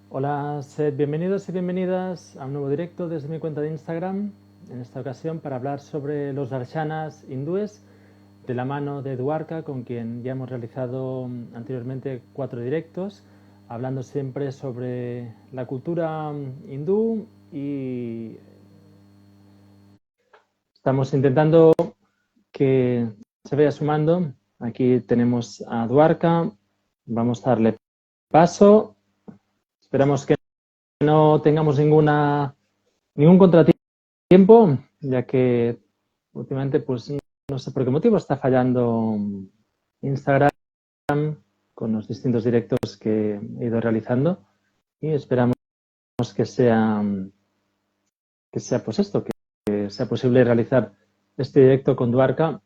Hola, sed bienvenidos y bienvenidas a un nuevo directo desde mi cuenta de Instagram, en esta ocasión para hablar sobre los darshanas hindúes de la mano de Dwarka, con quien ya hemos realizado anteriormente 4 directos, hablando siempre sobre la cultura hindú, y estamos intentando que se vaya sumando. Aquí tenemos a Dwarka, vamos a darle paso, esperamos que no tengamos ningún contratiempo, ya que últimamente, pues no sé por qué motivo está fallando Instagram con los distintos directos que he ido realizando, y esperamos que sea pues esto, que sea posible realizar este directo con Dwarka,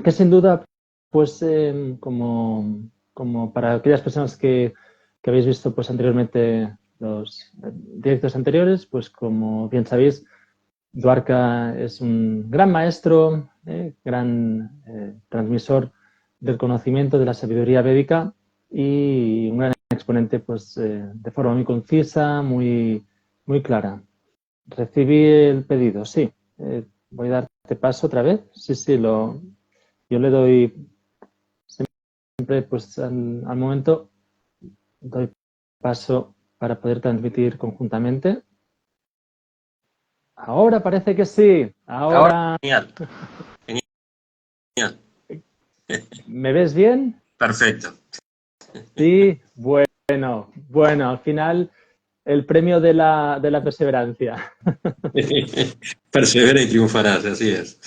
que sin duda, pues como para aquellas personas que habéis visto pues anteriormente los directos anteriores, pues como bien sabéis, Dwarka es un gran maestro, gran transmisor del conocimiento de la sabiduría védica, y un gran exponente, pues de forma muy concisa, muy clara. Recibí el pedido, sí. Voy a darte paso otra vez. Sí, yo le doy siempre, pues al momento, doy paso para poder transmitir conjuntamente. Ahora parece que sí. Ahora, Ahora, genial, genial. ¿me ves bien? Perfecto. Sí, bueno, al final el premio de la perseverancia. Persevera y triunfarás, así es.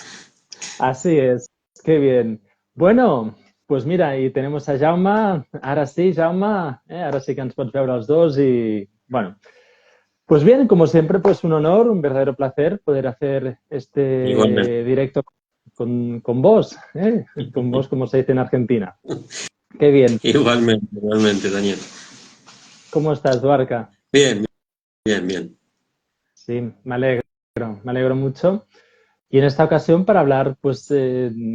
Así es, qué bien. Bueno, pues mira, y tenemos a Jaume. Ara sí, Jaume, ara sí que ens pots veure els dos. Y bueno, pues bien, como siempre, pues un honor, un verdadero placer poder hacer Igualmente, este directo con vos, con vos, como se dice en Argentina. Qué bien. igualmente, Daniel. ¿Cómo estás, Duarca? Bien, bien. Sí, me alegro mucho. Y en esta ocasión para hablar, pues,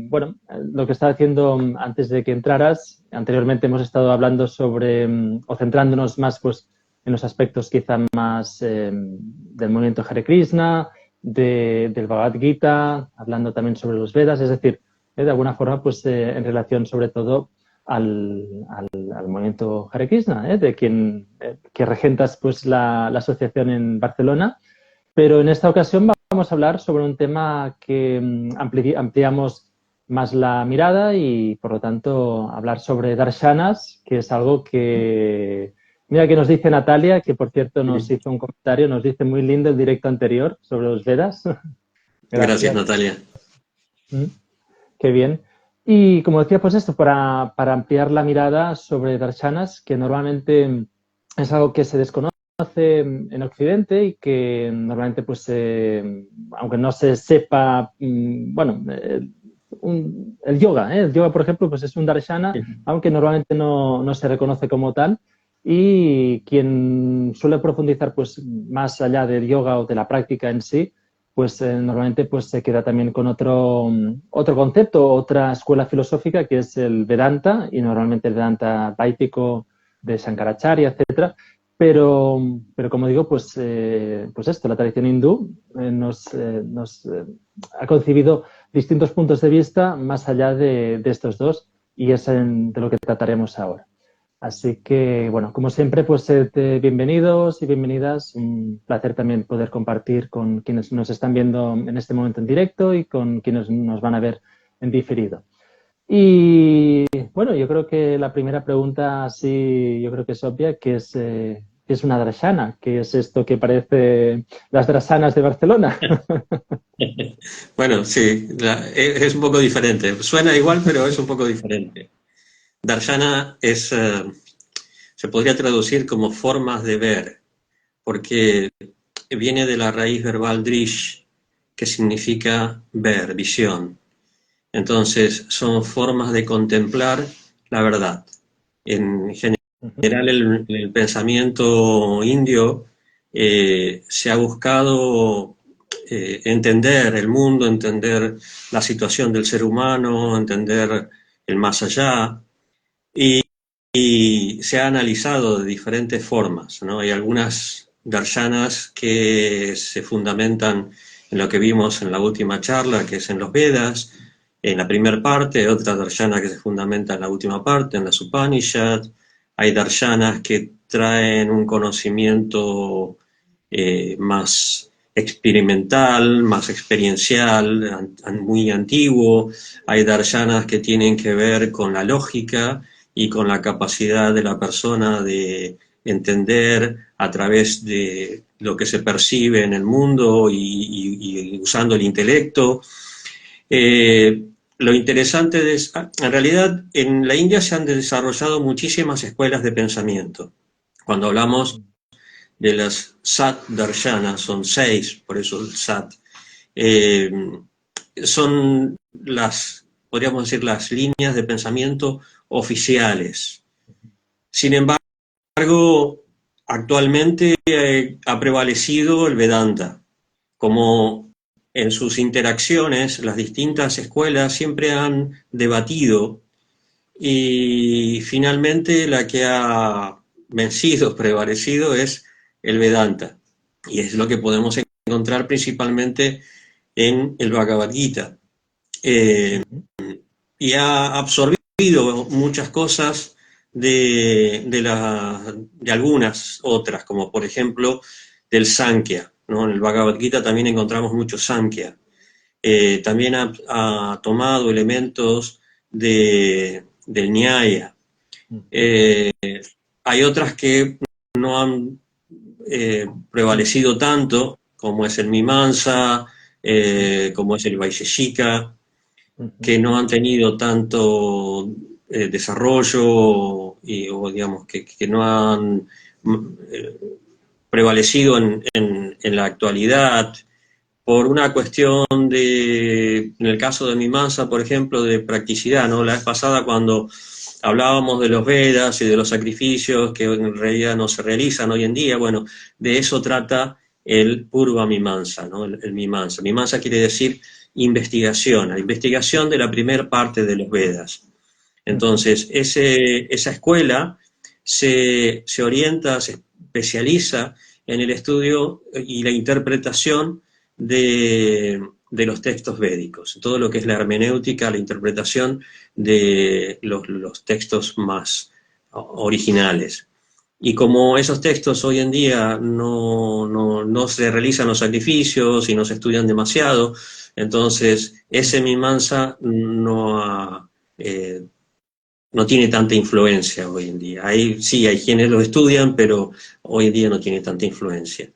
bueno, lo que estaba haciendo antes de que entraras. Anteriormente hemos estado hablando sobre, o centrándonos más, pues, en los aspectos quizá más del movimiento Hare Krishna, del Bhagavad Gita, hablando también sobre los Vedas, es decir, de alguna forma, pues, en relación sobre todo al movimiento Hare Krishna, de quien que regentas, pues, la asociación en Barcelona. Pero en esta ocasión vamos a hablar sobre un tema que ampliamos más la mirada, y por lo tanto hablar sobre darshanas, que es algo que, mira, que nos dice Natalia, que por cierto nos hizo un comentario, nos dice muy lindo el directo anterior sobre los Vedas. Gracias, Gracias. Natalia. Mm, Qué bien. Y como decía, pues esto, para ampliar la mirada sobre darshanas, que normalmente es algo que se desconoce en Occidente, y que normalmente, pues, aunque no se sepa, bueno, el yoga, el yoga, por ejemplo, pues es un darshana, aunque normalmente no se reconoce como tal. Y quien suele profundizar, pues, más allá del yoga o de la práctica en sí, pues normalmente, pues, se queda también con otro concepto, otra escuela filosófica, que es el Vedanta, y normalmente el Vedanta vaídico de Shankaracharya, etcétera. Pero como digo, pues esto, la tradición hindú nos ha concebido distintos puntos de vista más allá de estos dos, y es de lo que trataremos ahora. Así que, bueno, como siempre, pues bienvenidos y bienvenidas. Un placer también poder compartir con quienes nos están viendo en este momento en directo y con quienes nos van a ver en diferido. Y bueno, yo creo que la primera pregunta, sí, yo creo que es obvia, que ¿qué es una drashana? ¿Qué es esto que parece las drashanas de Barcelona? Bueno, sí, es un poco diferente. Suena igual, pero es un poco diferente. Darshana se podría traducir como formas de ver, porque viene de la raíz verbal drish, que significa ver, visión. Entonces, son formas de contemplar la verdad. En general, el pensamiento indio se ha buscado entender el mundo, entender la situación del ser humano, entender el más allá. y se ha analizado de diferentes formas, ¿no? Hay algunas darshanas que se fundamentan en lo que vimos en la última charla, que es en los Vedas, en la primera parte, otra darshana que se fundamenta en la última parte, en las Upanishad. Hay darshanas que traen un conocimiento más experimental, más experiencial, muy antiguo. Hay darshanas que tienen que ver con la lógica y con la capacidad de la persona de entender a través de lo que se percibe en el mundo y usando el intelecto. Lo interesante es, en realidad, en la India se han desarrollado muchísimas escuelas de pensamiento. Cuando hablamos de las Sat Darshanas, son 6, por eso el Sat, eh, son las, podríamos decir, las líneas de pensamiento oficiales. Sin embargo, actualmente ha prevalecido el Vedanta. Como en sus interacciones las distintas escuelas siempre han debatido y finalmente la que ha vencido, prevalecido es el Vedanta. Y es lo que podemos encontrar principalmente en el Bhagavad Gita. Y ha absorbido muchas cosas de algunas otras, como por ejemplo del Sankhya, ¿no? En el Bhagavad Gita también encontramos mucho Sankhya. También ha tomado elementos del Nyaya. Hay otras que no han prevalecido tanto, como es el Mimamsa, como es el Vaisheshika, que no han tenido tanto desarrollo o digamos que no han prevalecido en la actualidad por una cuestión en el caso de Mimamsa, por ejemplo, de practicidad, ¿no? La vez pasada cuando hablábamos de los Vedas y de los sacrificios que en realidad no se realizan hoy en día, bueno, de eso trata el Purva Mimamsa, ¿no? El Mimamsa. Mimamsa quiere decir investigación, la investigación de la primera parte de los Vedas. Entonces, esa escuela se orienta, se especializa en el estudio y la interpretación de los textos védicos, todo lo que es la hermenéutica, la interpretación de los textos más originales. Y como esos textos hoy en día no se realizan los sacrificios y no se estudian demasiado, entonces ese Mimamsa no tiene tanta influencia hoy en día. Sí, hay quienes lo estudian, pero hoy en día no tiene tanta influencia.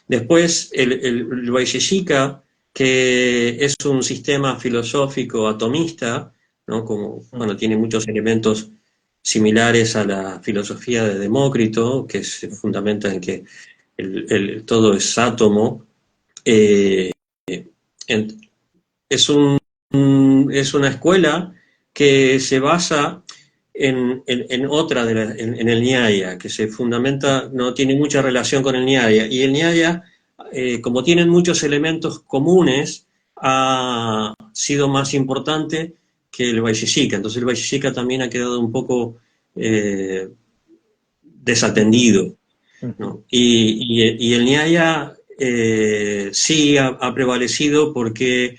Después, el Vaisheshika, que es un sistema filosófico atomista, ¿no? Como, bueno, tiene muchos elementos similares a la filosofía de Demócrito, que se fundamenta en que todo es átomo. Es una escuela que se basa en otra, en el Nyaya, que se fundamenta, no tiene mucha relación con el Nyaya. Y el Nyaya, como tienen muchos elementos comunes, ha sido más importante que el Vaisheshika. Entonces el Vaisheshika también ha quedado un poco desatendido, ¿no? Y el Nyaya sí ha prevalecido porque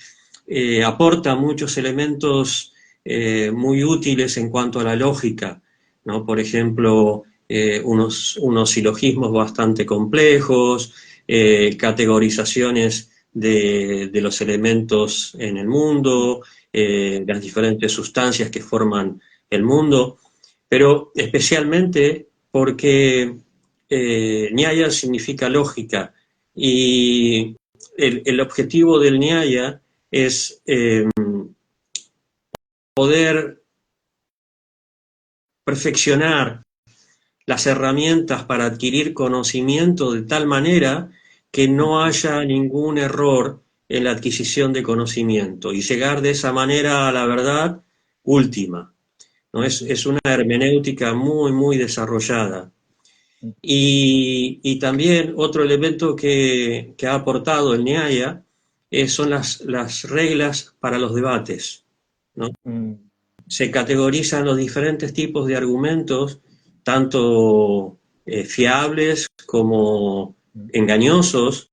aporta muchos elementos muy útiles en cuanto a la lógica, ¿no? Por ejemplo, unos silogismos bastante complejos, categorizaciones de los elementos en el mundo, las diferentes sustancias que forman el mundo, pero especialmente porque Nyaya significa lógica y el objetivo del Nyaya es poder perfeccionar las herramientas para adquirir conocimiento de tal manera que no haya ningún error en la adquisición de conocimiento y llegar de esa manera a la verdad última, ¿no? Es una hermenéutica muy, muy desarrollada. Y también otro elemento que ha aportado el Nyaya son las reglas para los debates, ¿no? se categorizan los diferentes tipos de argumentos, tanto fiables como engañosos,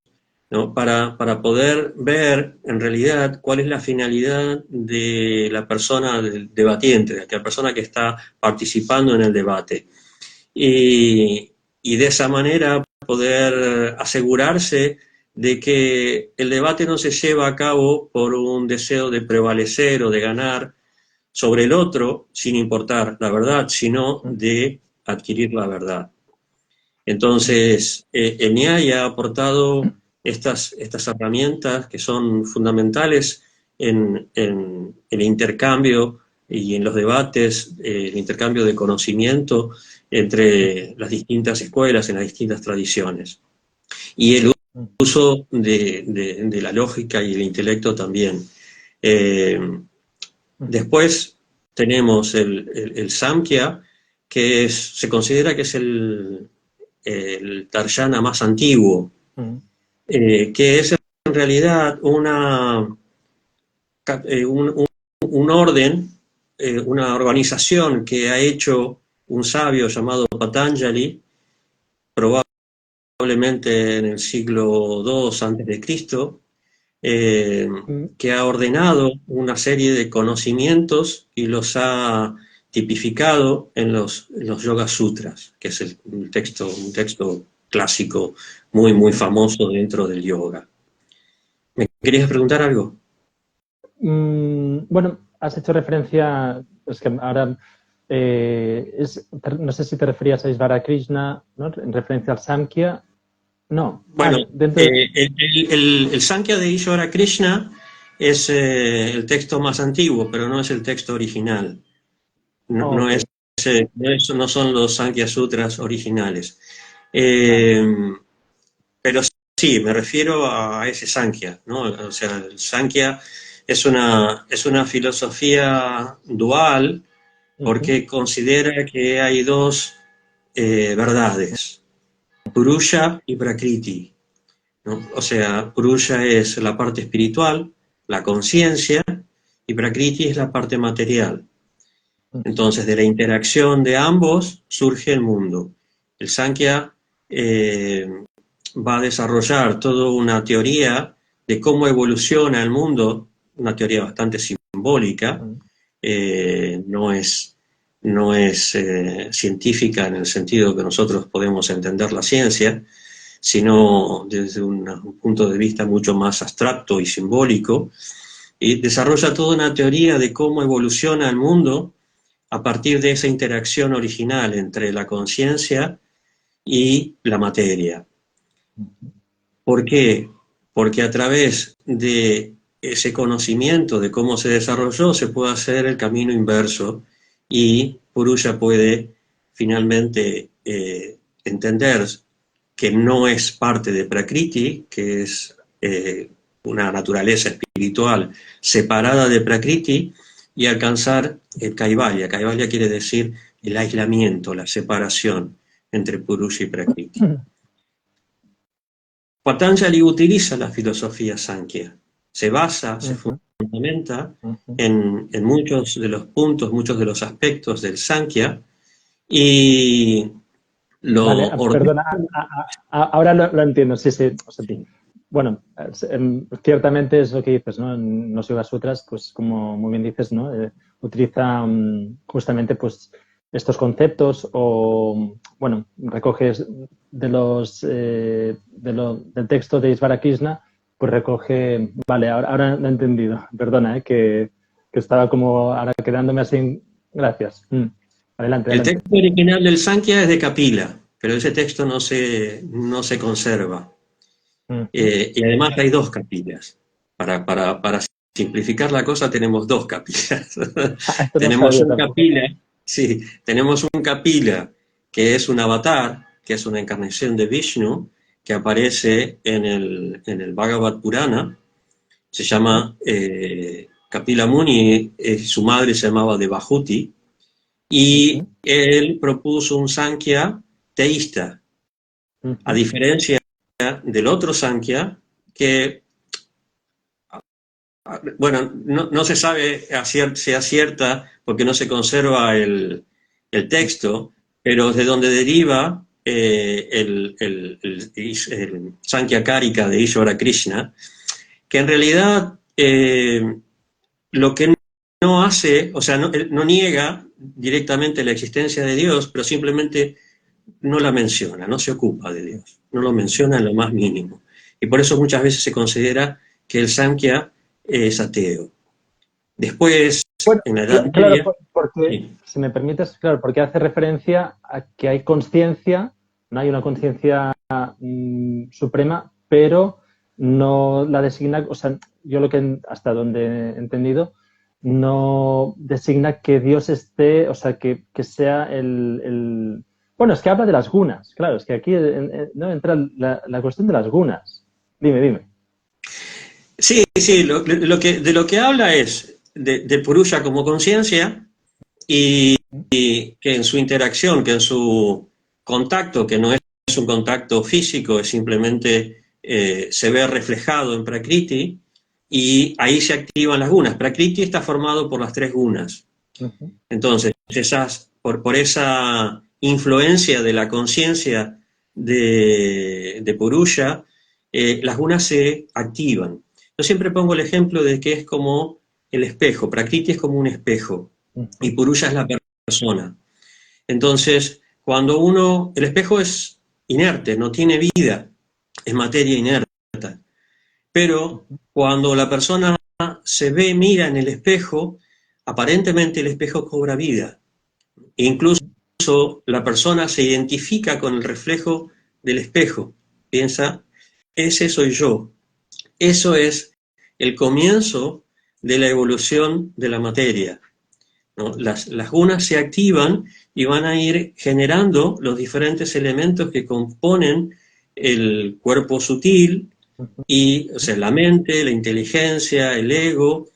¿no? Para poder ver en realidad cuál es la finalidad de la persona del debatiente, de la persona que está participando en el debate. Y de esa manera poder asegurarse de que el debate no se lleva a cabo por un deseo de prevalecer o de ganar sobre el otro, sin importar la verdad, sino de adquirir la verdad. Entonces, el NIAI ha aportado estas herramientas que son fundamentales en el intercambio y en los debates, el intercambio de conocimiento entre las distintas escuelas, en las distintas tradiciones. Y el uso de la lógica y el intelecto también. Después tenemos el Samkhya, que se considera que es el Darshana más antiguo, que es en realidad un orden, una organización que ha hecho un sabio llamado Patanjali, probablemente en el siglo II antes de Cristo, que ha ordenado una serie de conocimientos y los ha tipificado en los Yoga Sutras, que es un texto clásico muy, muy famoso dentro del yoga. ¿Me querías preguntar algo? Bueno, has hecho referencia, es que ahora no sé si te referías a Isvara Krishna, ¿no? En referencia al Samkhya. No. Bueno, dentro de... el Samkhya de Ishvara Krishna es el texto más antiguo, pero no es el texto original. No, okay. no son los Sankhya Sutras originales. Vale. Pero sí, me refiero a ese Sankhya, ¿no? O sea, el Sankhya es una filosofía dual porque considera que hay dos verdades, Purusha y Prakriti, ¿no? O sea, Purusha es la parte espiritual, la conciencia, y Prakriti es la parte material. Entonces, de la interacción de ambos surge el mundo. El Sankhya va a desarrollar toda una teoría de cómo evoluciona el mundo, una teoría bastante simbólica, no es científica en el sentido que nosotros podemos entender la ciencia, sino desde un punto de vista mucho más abstracto y simbólico, y desarrolla toda una teoría de cómo evoluciona el mundo a partir de esa interacción original entre la conciencia y la materia. ¿Por qué? Porque a través de ese conocimiento de cómo se desarrolló se puede hacer el camino inverso y Purusha puede finalmente entender que no es parte de Prakriti, que es una naturaleza espiritual separada de Prakriti, y alcanzar el Kaivalya. Kaivalya quiere decir el aislamiento, la separación entre Purusha y Prakriti. Patanjali utiliza la filosofía Sankhya, se basa, se fundamenta en muchos de los puntos, muchos de los aspectos del Sankhya y lo Vale, ordena. perdona, ahora lo entiendo, sí, sí. O sea, bueno, ciertamente es lo que dices, ¿no? En los Yoga Sutras, pues como muy bien dices, ¿no? Utiliza justamente pues estos conceptos o, bueno, recoges del texto de Isvara Krishna, pues recoge, vale, ahora lo he entendido, perdona, que estaba como ahora quedándome así, gracias. Adelante, El adelante. texto original del Sankhya es de Kapila, pero ese texto no se conserva. Y además hay dos Kapilas. Para simplificar la cosa tenemos dos Kapilas. Esto no Tenemos sabía un tampoco. Kapila, sí, tenemos un Kapila que es un avatar, que es una encarnación de Vishnu, que aparece en el Bhagavad Purana. Se llama Kapila Muni, su madre se llamaba Devahuti, y él propuso un Sankhya teísta, a diferencia del otro Sankhya, que bueno, no se sabe si acierta porque no se conserva el texto, pero de donde deriva el Sankhya Karika de Ishvara Krishna, que en realidad lo que no hace, o sea, no niega directamente la existencia de Dios, pero simplemente no la menciona, no se ocupa de Dios, no lo menciona en lo más mínimo. Y por eso muchas veces se considera que el Sankhya es ateo. Después, Bueno, en la Edad claro, Media, porque, sí, si me permites, claro, porque hace referencia a que hay conciencia, no hay una conciencia suprema, pero no la designa, o sea, yo lo que hasta donde he entendido, no designa que Dios esté, o sea, que sea Bueno, es que habla de las gunas, claro, es que aquí no entra la cuestión de las gunas. Dime, dime. sí, sí, de lo que habla es de Purusha como conciencia y que en su interacción, que en su contacto, que no es un contacto físico, es simplemente se ve reflejado en Prakriti, y ahí se activan las gunas. Prakriti está formado por las tres gunas. Ujú. Entonces, por esa influencia de la conciencia de Purusha, las gunas se activan. Yo siempre pongo el ejemplo de que es como el espejo. Prakriti es como un espejo y Ujú. Purusha es la persona. Entonces, el espejo es inerte, no tiene vida, es materia inerte, pero cuando la persona se ve, mira en el espejo, aparentemente el espejo cobra vida. E incluso la persona se identifica con el reflejo del espejo, piensa, ese soy yo. Eso es el comienzo de la evolución de la materia, ¿no? Las gunas se activan y van a ir generando los diferentes elementos que componen el cuerpo sutil, y, o sea, la mente, la inteligencia, el ego,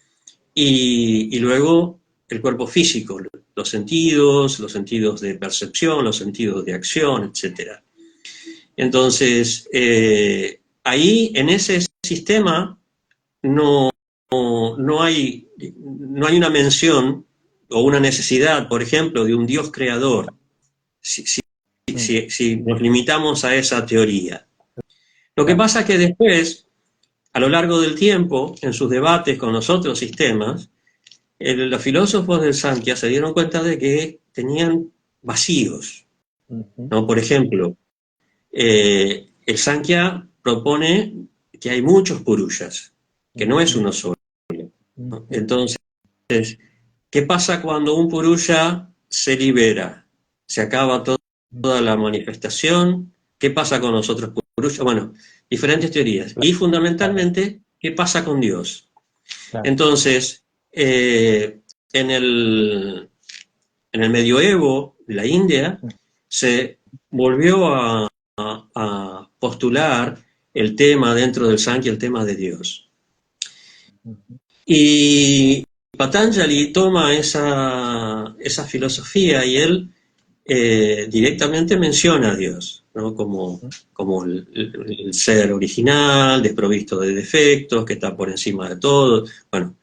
y luego el cuerpo físico, los sentidos de percepción, los sentidos de acción, etc. Entonces, ahí en ese sistema no, no hay una mención o una necesidad, por ejemplo, de un Dios creador, si, si, Mm. si nos limitamos a esa teoría. Lo que Claro. pasa es que después, a lo largo del tiempo, en sus debates con los otros sistemas, los filósofos del Sankhya se dieron cuenta de que tenían vacíos, Ujú. ¿no? Por ejemplo, el Sankhya propone que hay muchos Purushas, que no es Ujú. uno solo, ¿no? Ujú. Entonces, ¿qué pasa cuando un Purusha se libera? ¿Se acaba toda la manifestación? ¿Qué pasa con los otros Purushas? Bueno, diferentes teorías. Y Claro, fundamentalmente, ¿qué pasa con Dios? claro. Entonces, en en el medioevo de la India se volvió a postular el tema dentro del Sankhya, el tema de Dios. Ujú. Y Patanjali toma esa filosofía y él directamente menciona a Dios, ¿no? Como el ser original, desprovisto de defectos, que está por encima de todo, bueno,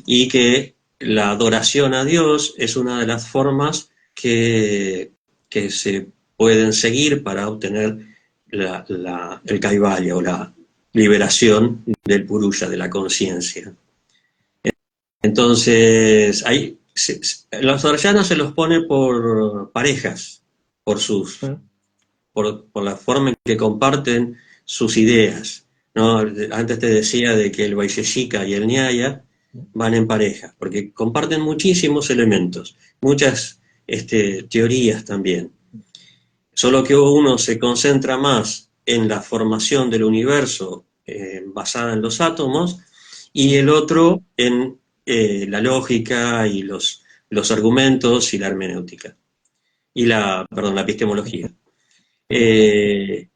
y que la adoración a Dios es una de las formas que se pueden seguir para obtener el kaivalya o la liberación del purusha, de la conciencia. Entonces, los darshanas se los pone por parejas, por Mm. por la forma en que comparten sus ideas, ¿no? Antes te decía de que el Vaisheshika y el Nyaya van en pareja, porque comparten muchísimos elementos, muchas teorías también. Solo que uno se concentra más en la formación del universo basada en los átomos, y el otro en la lógica y los argumentos y la hermenéutica, y la epistemología. Eh,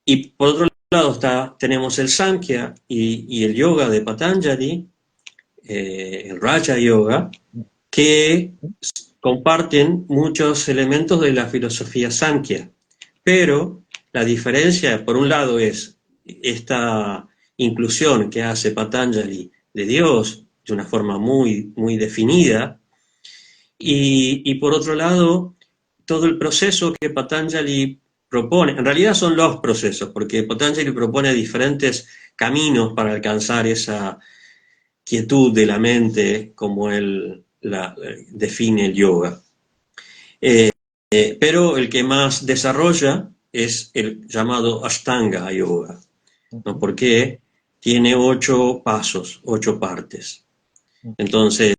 y por otro lado tenemos el Sankhya y el yoga de Patanjali, el Raja Yoga, que comparten muchos elementos de la filosofía Sankhya, pero la diferencia, por un lado, es esta inclusión que hace Patanjali de Dios de una forma muy, muy definida. Y por otro lado, todo el proceso que Patanjali propone, en realidad son los procesos, porque Patanjali propone diferentes caminos para alcanzar esa quietud de la mente, como él define el yoga. Pero el que más desarrolla es el llamado Ashtanga Yoga, ¿no? Porque tiene 8 pasos, 8 partes. Entonces,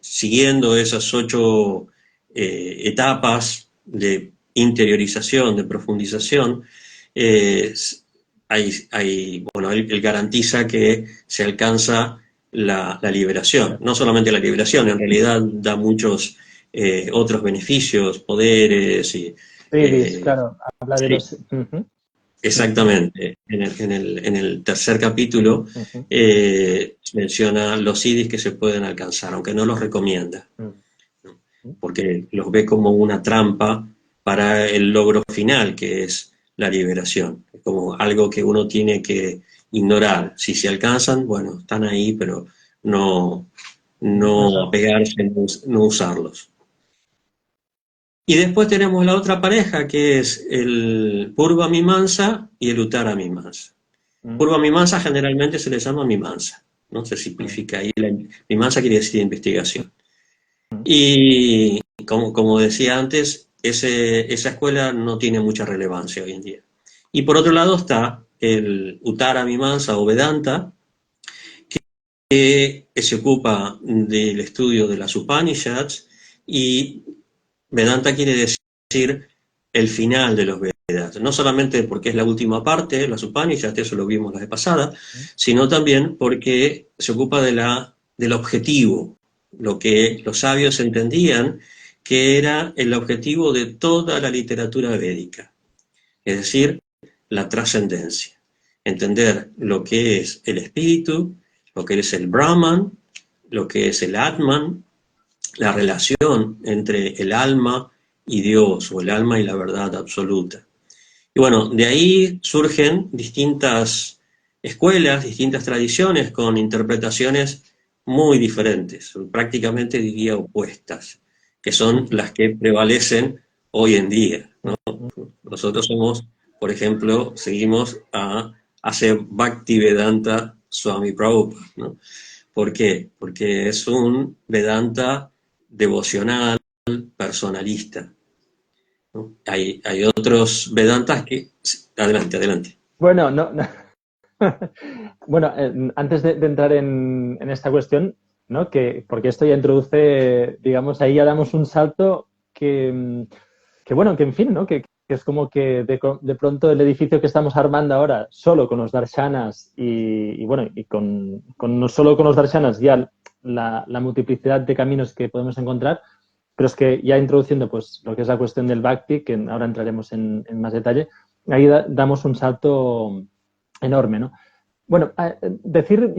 siguiendo esas 8 etapas de interiorización, de profundización, bueno, él garantiza que se alcanza la liberación. No solamente la liberación, en realidad da muchos otros beneficios, poderes y... Siddhis, claro, habla de Sí, los... Ujú, sí, exactamente. En el tercer capítulo ujú, menciona los siddhis que se pueden alcanzar, aunque no los recomienda, ¿no? Porque los ve como una trampa para el logro final, que es la liberación, como algo que uno tiene que ignorar. Si se alcanzan, bueno, están ahí, pero no, no no son- apegarse, no usarlos. Y después tenemos la otra pareja, que es el Purva Mimamsa y el Uttara Mimamsa. mm, Purva Mimamsa generalmente se le llama Mimamsa, ¿no? Se mm, simplifica ahí. Mimamsa quiere decir investigación. mm, Y como decía antes, esa escuela no tiene mucha relevancia hoy en día. Y por otro lado está el Uttara Mimamsa o Vedanta, que se ocupa del estudio de las Upanishads, y Vedanta quiere decir el final de los Vedas, no solamente porque es la última parte, las Upanishads, eso lo vimos la vez pasada, mm, sino también porque se ocupa del objetivo, lo que los sabios entendían que era el objetivo de toda la literatura védica, es decir, la trascendencia, entender lo que es el espíritu, lo que es el Brahman, lo que es el Atman, la relación entre el alma y Dios, o el alma y la verdad absoluta. Y bueno, de ahí surgen distintas escuelas, distintas tradiciones con interpretaciones muy diferentes, prácticamente diría opuestas, que son las que prevalecen hoy en día, ¿no? mm. Nosotros somos, por ejemplo, seguimos a hacer Bhaktivedanta Swami Prabhupada, ¿no? ¿Por qué? Porque es un Vedanta devocional, personalista, ¿no? Hay otros Vedantas que... Adelante, adelante. Bueno, no, no. Bueno, antes de entrar en esta cuestión, ¿no? Porque esto ya introduce, digamos, ahí ya damos un salto que bueno, que en fin, ¿no? Que es como que de pronto el edificio que estamos armando ahora, solo con los darshanas y bueno, y no solo con los darshanas, ya la multiplicidad de caminos que podemos encontrar, pero es que ya introduciendo pues lo que es la cuestión del bhakti, que ahora entraremos en más detalle, ahí damos un salto enorme, ¿no? Bueno, decir,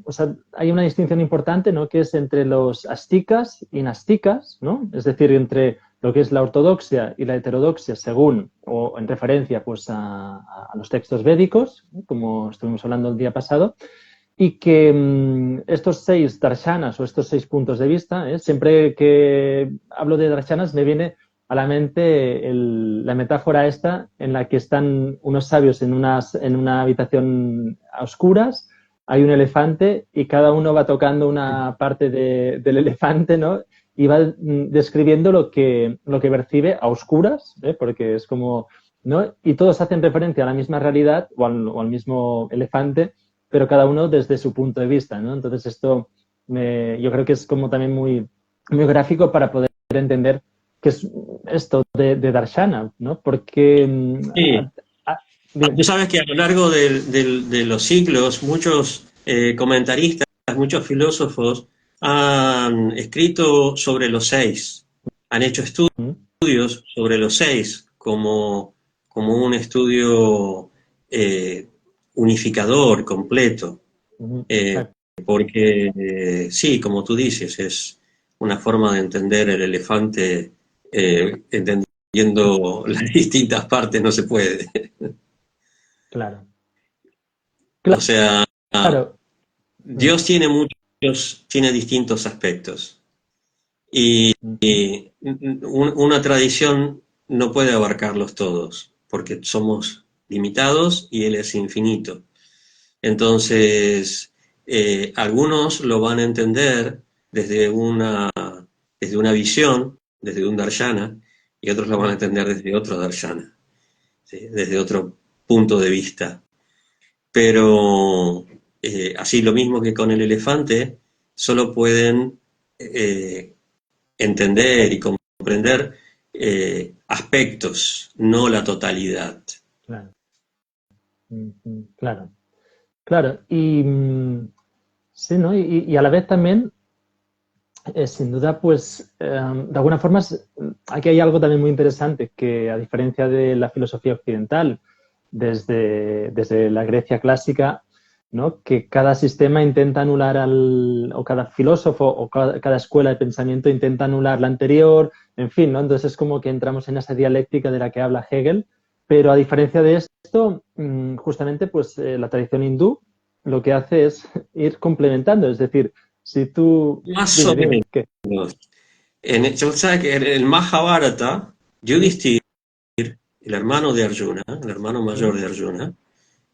o sea, hay una distinción importante, ¿no? Que es entre los asticas y nasticas, ¿no? Es decir, entre lo que es la ortodoxia y la heterodoxia según o en referencia pues a los textos védicos, como estuvimos hablando el día pasado, y que estos 6 darshanas o estos 6 puntos de vista, siempre que hablo de darshanas me viene a la mente la metáfora esta en la que están unos sabios en una habitación a oscuras, hay un elefante y cada uno va tocando una parte del elefante, ¿no? Y va describiendo lo que percibe a oscuras, porque es como, ¿no? Y todos hacen referencia a la misma realidad o al mismo elefante, pero cada uno desde su punto de vista, ¿no? Entonces esto yo creo que es como también muy, muy gráfico para poder entender qué es esto de Darshana, ¿no? Porque... Sí, dime. tú sabes que a lo largo de los siglos muchos comentaristas, muchos filósofos han escrito sobre los 6, han hecho ¿Mm? estudios sobre los 6 como un estudio eh, unificador, completo. Eh, Exacto. Porque sí, como tú dices, es una forma de entender el elefante, entendiendo las distintas partes, no se puede. Claro. O sea, Claro. Dios tiene tiene distintos aspectos. Y una tradición no puede abarcarlos todos, porque somos limitados y Él es infinito. Entonces, algunos lo van a entender desde una visión, desde un darshana, y otros lo van a entender desde otro darshana, ¿sí? Desde otro punto de vista. Pero así lo mismo que con el elefante, solo pueden entender y comprender aspectos, no la totalidad. Claro, claro, claro. Y sí, ¿no? Y a la vez también, sin duda, pues, de alguna forma, aquí hay algo también muy interesante, que a diferencia de la filosofía occidental, desde la Grecia clásica, ¿no? Que cada sistema intenta anular o cada filósofo o cada escuela de pensamiento intenta anular la anterior, en fin, ¿no? Entonces es como que entramos en esa dialéctica de la que habla Hegel, pero a diferencia de esto, justamente pues la tradición hindú lo que hace es ir complementando, es decir, si tú... Más o Dime, menos. ¿qué? Yo sé que en el Mahabharata, ¿Mm? Yudhishthira, el hermano de Arjuna, el hermano ¿Mm? mayor de Arjuna,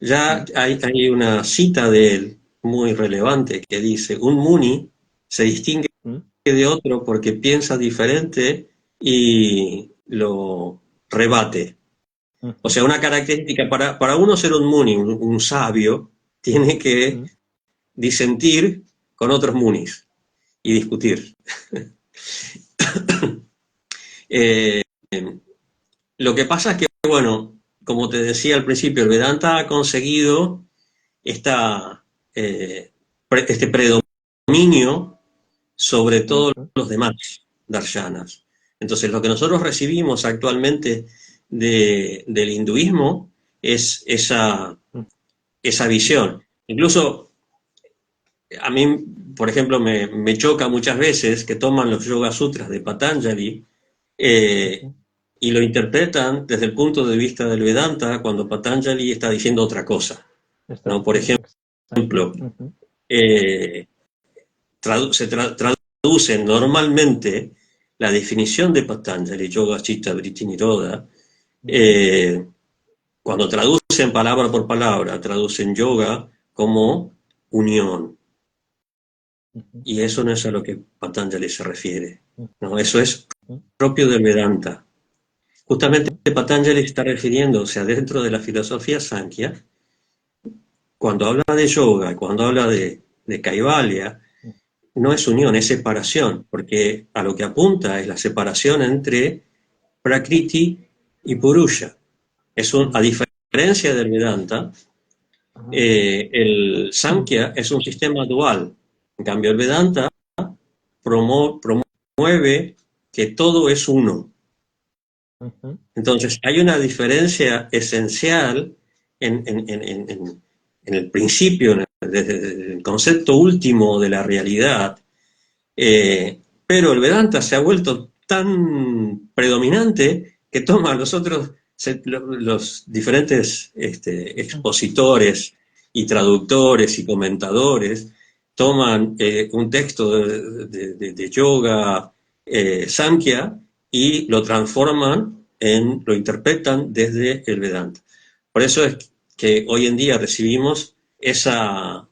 ya ¿Mm? hay una cita de él muy relevante que dice, un muni se distingue ¿Mm? de otro porque piensa diferente y lo rebate. O ¿Mm? sea, una característica para uno ser un muni, un sabio, tiene que ¿Mm? disentir con otros munis y discutir. Eh, lo que pasa es que, bueno, como te decía al principio, el Vedanta ha conseguido esta, este predominio sobre todos ¿Mm? los demás darshanas. Entonces, lo que nosotros recibimos actualmente del hinduismo es ¿Mm? esa visión. Incluso a mí, por ejemplo, me choca muchas veces que toman los Yoga Sutras de Patanjali eh, ¿Mm? y lo interpretan desde el punto de vista del Vedanta cuando Patanjali está diciendo otra cosa, ¿no? Por Exacto. ejemplo, ¿Mm? eh, traducen normalmente la definición de Patanjali, Yoga Chitta Vritti Nirodha, ¿Mm? eh, cuando traducen palabra por palabra, traducen yoga como unión. ¿Mm? Y eso no es a lo que Patanjali se refiere. ¿Mm? No, eso es ¿Mm? propio del Vedanta. Justamente ¿Mm? Patanjali está refiriéndose a dentro de la filosofía Sankhya, cuando habla de yoga, cuando habla de Kaivalya, no es unión, es separación, porque a lo que apunta es la separación entre Prakriti y Purusha. A ¿Mm? diferencia del Vedanta, Ajá. el Samkhya es un sistema dual. En cambio, el Vedanta promueve que todo es uno. Ujú. Entonces, hay una diferencia esencial en el principio, desde el concepto último de la realidad, pero el Vedanta se ha vuelto tan predominante que toma los diferentes expositores y traductores y comentadores, toman un texto de yoga Samkhya y lo transforman lo interpretan desde el Vedanta. Por eso es que hoy en día recibimos esa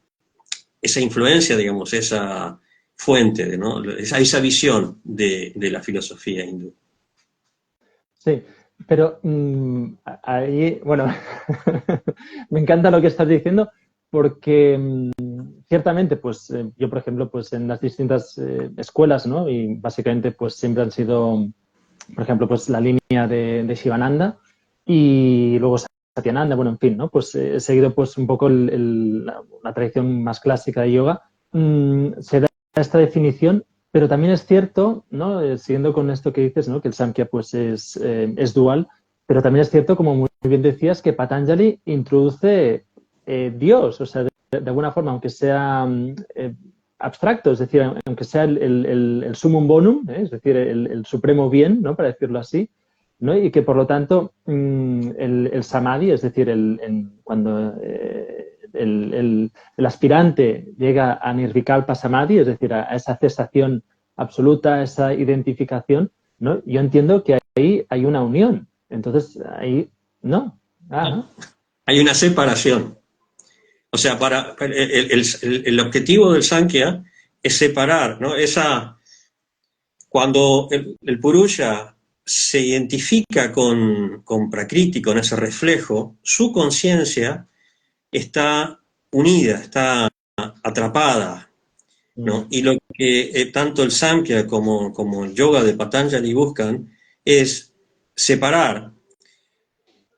influencia, digamos, esa fuente, ¿no? Esa visión de la filosofía hindú. Sí, pero ahí, bueno, me encanta lo que estás diciendo porque ciertamente, pues yo, por ejemplo, pues en las distintas escuelas, ¿no? Y básicamente, pues siempre han sido, por ejemplo, pues la línea de Shivananda y luego Satyananda, bueno, en fin, ¿no? Pues he seguido pues un poco la tradición más clásica de yoga. Se da esta definición, pero también es cierto, ¿no? Siguiendo con esto que dices, ¿no? Que el Samkhya pues es dual, pero también es cierto, como muy bien decías, que Patanjali introduce Dios, o sea, de alguna forma, aunque sea abstracto, es decir, aunque sea el sumum bonum, es decir, el supremo bien, ¿no? Para decirlo así, ¿no? Y que por lo tanto el samadhi, es decir, cuando el aspirante llega a Nirvikalpa Samadhi, es decir, a esa cesación absoluta, a esa identificación, ¿no? Yo entiendo que ahí hay una unión. Entonces, ahí, ¿no? ¿No? Hay una separación. O sea, el objetivo del Sankhya es separar, ¿no? Cuando el Purusha se identifica con Prakriti, con ese reflejo, su conciencia está unida, está atrapada, ¿no? Y lo que tanto el Samkhya como el yoga de Patanjali buscan es separar.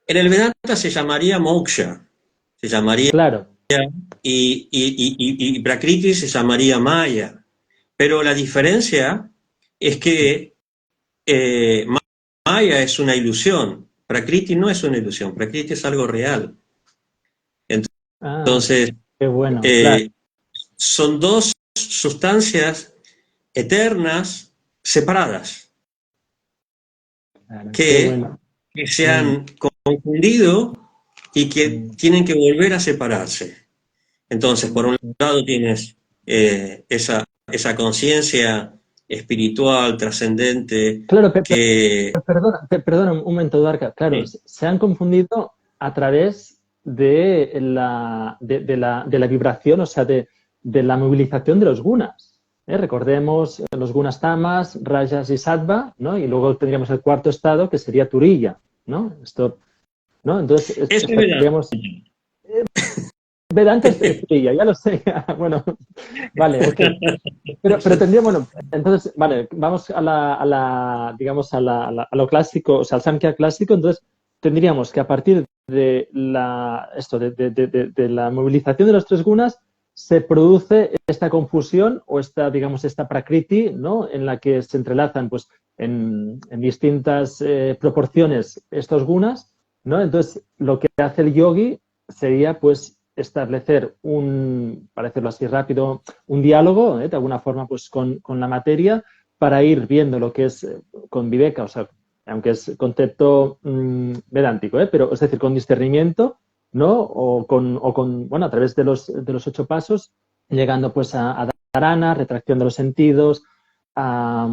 En el Vedanta se llamaría moksha, se llamaría, claro. y Prakriti se llamaría Maya. Pero la diferencia es que Maya es una ilusión, Prakriti no es una ilusión, Prakriti es algo real. Entonces, qué bueno, claro. Son dos sustancias eternas separadas Claro, que se han confundido y que tienen que volver a separarse. Entonces, por un lado tienes esa conciencia espiritual, trascendente, claro, que... Perdona un momento, Dwarka. Claro, Sí. se han confundido a través de la vibración, o sea, de la movilización de los gunas. Recordemos los gunas tamas, rajas y sattva, ¿no? Y luego tendríamos el cuarto estado, que sería turiya, ¿no? Esto, ¿no? Entonces, Eso es verdad. estaríamos... Vedanta es turiya, ya lo sé. Bueno, vale, ok. Pero tendríamos, bueno, entonces, vale, vamos digamos, a lo clásico, o sea, al Samkhya clásico, entonces tendríamos que a partir de de la movilización de los tres gunas se produce esta confusión o digamos, esta prakriti, ¿no? En la que se entrelazan, pues, en distintas proporciones estos gunas, ¿no? Entonces, lo que hace el yogi sería, pues, establecer para decirlo así rápido, un diálogo, de alguna forma, pues con la materia, para ir viendo lo que es con viveka, o sea, aunque es concepto vedántico, pero es decir, con discernimiento, ¿no? Bueno, a través de los 8 pasos, llegando pues a dharana, retracción de los sentidos, a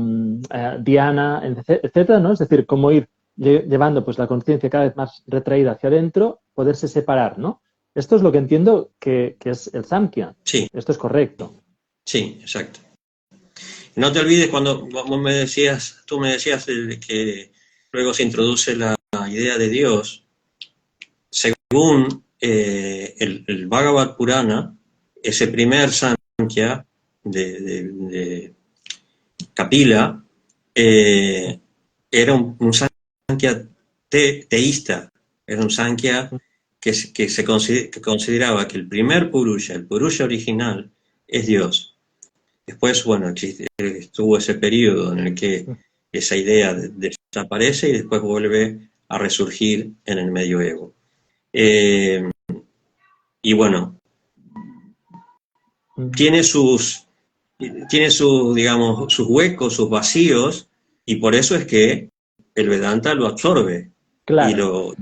dhyana, etcétera, ¿no? Es decir, cómo ir llevando pues la conciencia cada vez más retraída hacia adentro, poderse separar, ¿no? Esto es lo que entiendo que es el Samkhya. Sí. Esto es correcto. Sí, exacto. No te olvides cuando tú me decías que luego se introduce la idea de Dios. Según el Bhagavad Purana, ese primer Sankhya de Kapila era un Sankhya teísta, era un Sankhya que consideraba que el primer Purusha, el Purusha original, es Dios. Después, bueno, estuvo ese periodo en el que esa idea desaparece y después vuelve a resurgir en el medioevo. Y bueno, tiene digamos, sus huecos, sus vacíos, y por eso es que el Vedanta lo absorbe y lo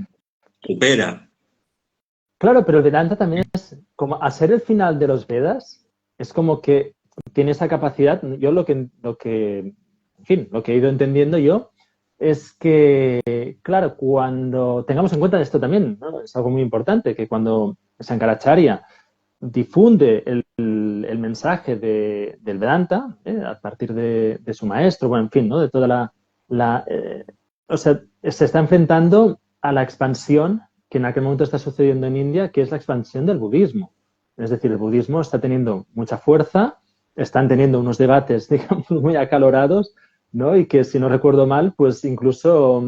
supera. Claro, pero el Vedanta también es, como al ser el final de los Vedas, es como que tiene esa capacidad. Yo lo que en fin, lo que he ido entendiendo yo es que, claro, cuando tengamos en cuenta esto también, ¿no? Es algo muy importante, que cuando Shankaracharya difunde el mensaje del Vedanta, a partir de su maestro, bueno, en fin, ¿no? De toda o sea, se está enfrentando a la expansión que en aquel momento está sucediendo en India, que es la expansión del budismo. Es decir, el budismo está teniendo mucha fuerza, están teniendo unos debates, digamos, muy acalorados, ¿no? Y que, si no recuerdo mal, pues incluso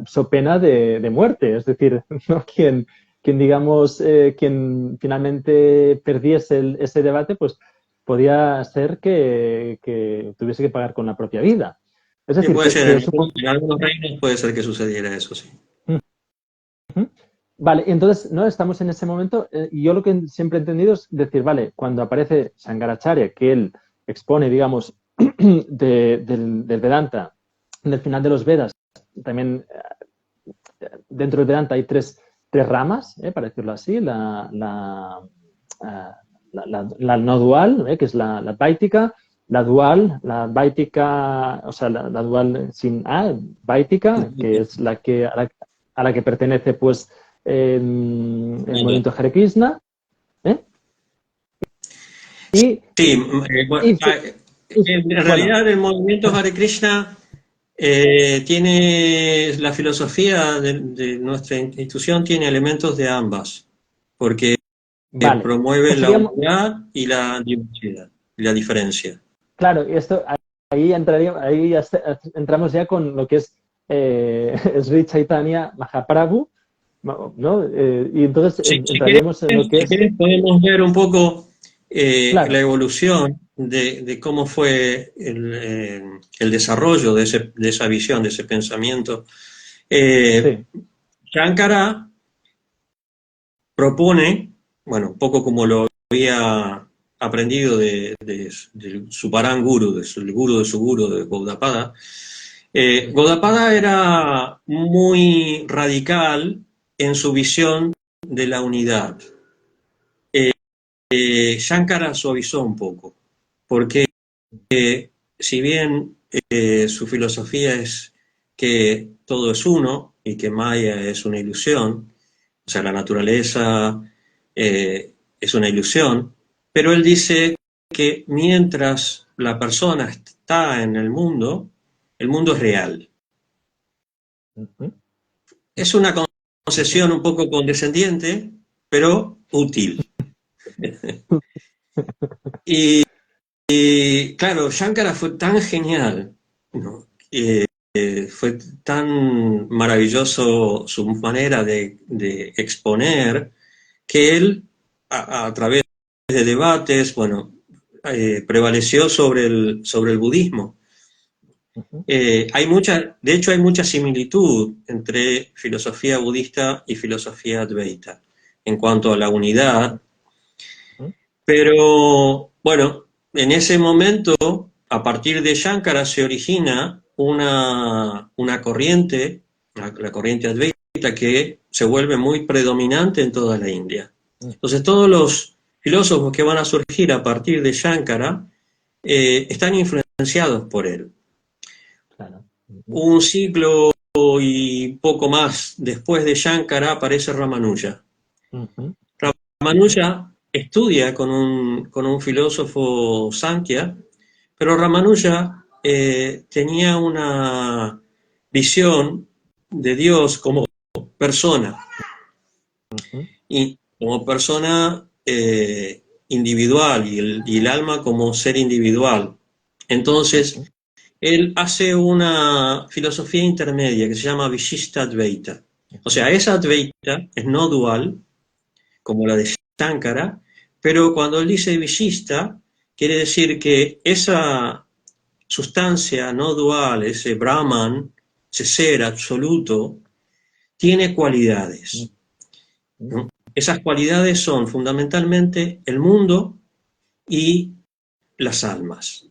so pena de muerte. Es decir, ¿no? Quien digamos, quien finalmente perdiese ese debate, pues podía ser que tuviese que pagar con la propia vida. Es decir, Sí, puede ser, supongo... en algunos reinos puede ser que sucediera eso, sí. Vale, entonces, ¿no? Estamos en ese momento y yo lo que siempre he entendido es decir, vale, cuando aparece Shankaracharya, que él expone, digamos, del Vedanta, del final de los Vedas, también dentro del Vedanta hay tres tres ramas, para decirlo así, la no dual, que es la advaitica, la dual, la advaitica, o sea, la dual sin A, advaitica, que es a la que pertenece pues el movimiento Hare Krishna, y, Sí, y, en bueno, realidad el movimiento Hare Krishna tiene la filosofía de nuestra institución, tiene elementos de ambas, porque vale, promueve pues la seríamos, unidad y la diversidad, y la diferencia. claro, y esto, ahí entraría, entramos ya con lo que es Sri Chaitanya Mahaprabhu, ¿no? Y entonces Sí, entraríamos en lo que si es, quieres podemos ver un poco la claro, evolución de cómo fue el desarrollo de esa visión, de ese pensamiento. Eh, sí, Shankara propone, bueno, un poco como lo había aprendido de su Paran Guru, del guru de su guru, de Gaudapada. Gaudapada era muy radical en su visión de la unidad. Shankara suavizó un poco, porque si bien su filosofía es que todo es uno y que Maya es una ilusión, o sea, la naturaleza es una ilusión, pero él dice que mientras la persona está en el mundo es real. Es una concesión un poco condescendiente, pero útil. Y claro, Shankara fue tan genial, ¿no? Fue tan maravilloso su manera de exponer que él, a través de debates, bueno, prevaleció sobre el budismo. De hecho, hay mucha similitud entre filosofía budista y filosofía advaita en cuanto a la unidad, pero bueno, en ese momento, a partir de Shankara, se origina una corriente, la corriente advaita, que se vuelve muy predominante en toda la India. Entonces, todos los filósofos que van a surgir a partir de Shankara están influenciados por él. claro. Un siglo y poco más después de Shankara aparece Ramanuja. Ramanuja estudia con un filósofo Sankhya, pero Ramanuja tenía una visión de Dios como persona, y como persona individual, y el alma como ser individual. Entonces, él hace una filosofía intermedia que se llama Vishishta Advaita. O sea, esa Advaita es no dual, como la de Shankara, pero cuando él dice Vishishta, quiere decir que esa sustancia no dual, ese Brahman, ese ser absoluto, tiene cualidades, ¿no? Esas cualidades son fundamentalmente el mundo y las almas.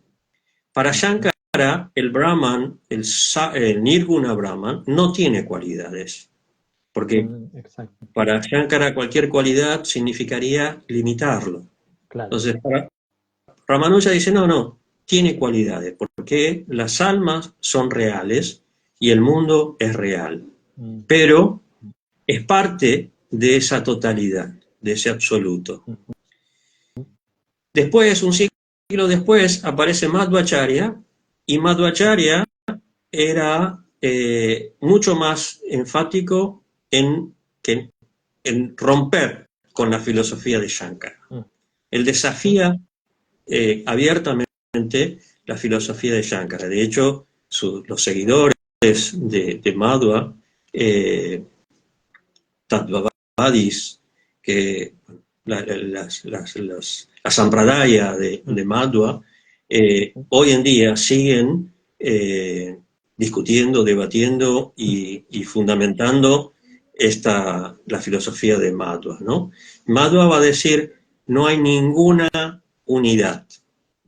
Para Shankara, el Brahman, el Nirguna Brahman, no tiene cualidades, porque Exacto, para Shankara cualquier cualidad significaría limitarlo. claro. Entonces, Ramanuja dice, no, no, tiene cualidades, porque las almas son reales y el mundo es real, pero es parte de esa totalidad, de ese absoluto. Después, un siglo después, aparece Madhvacharya, y Madhvacharya era mucho más enfático en romper con la filosofía de Shankara. Él desafía abiertamente la filosofía de Shankara. De hecho, los seguidores de Madhva, Tattvavadis, que la Sampradaya de Madhva, hoy en día siguen discutiendo, debatiendo y fundamentando la filosofía de Madhva, ¿no? Madhva va a decir, no hay ninguna unidad,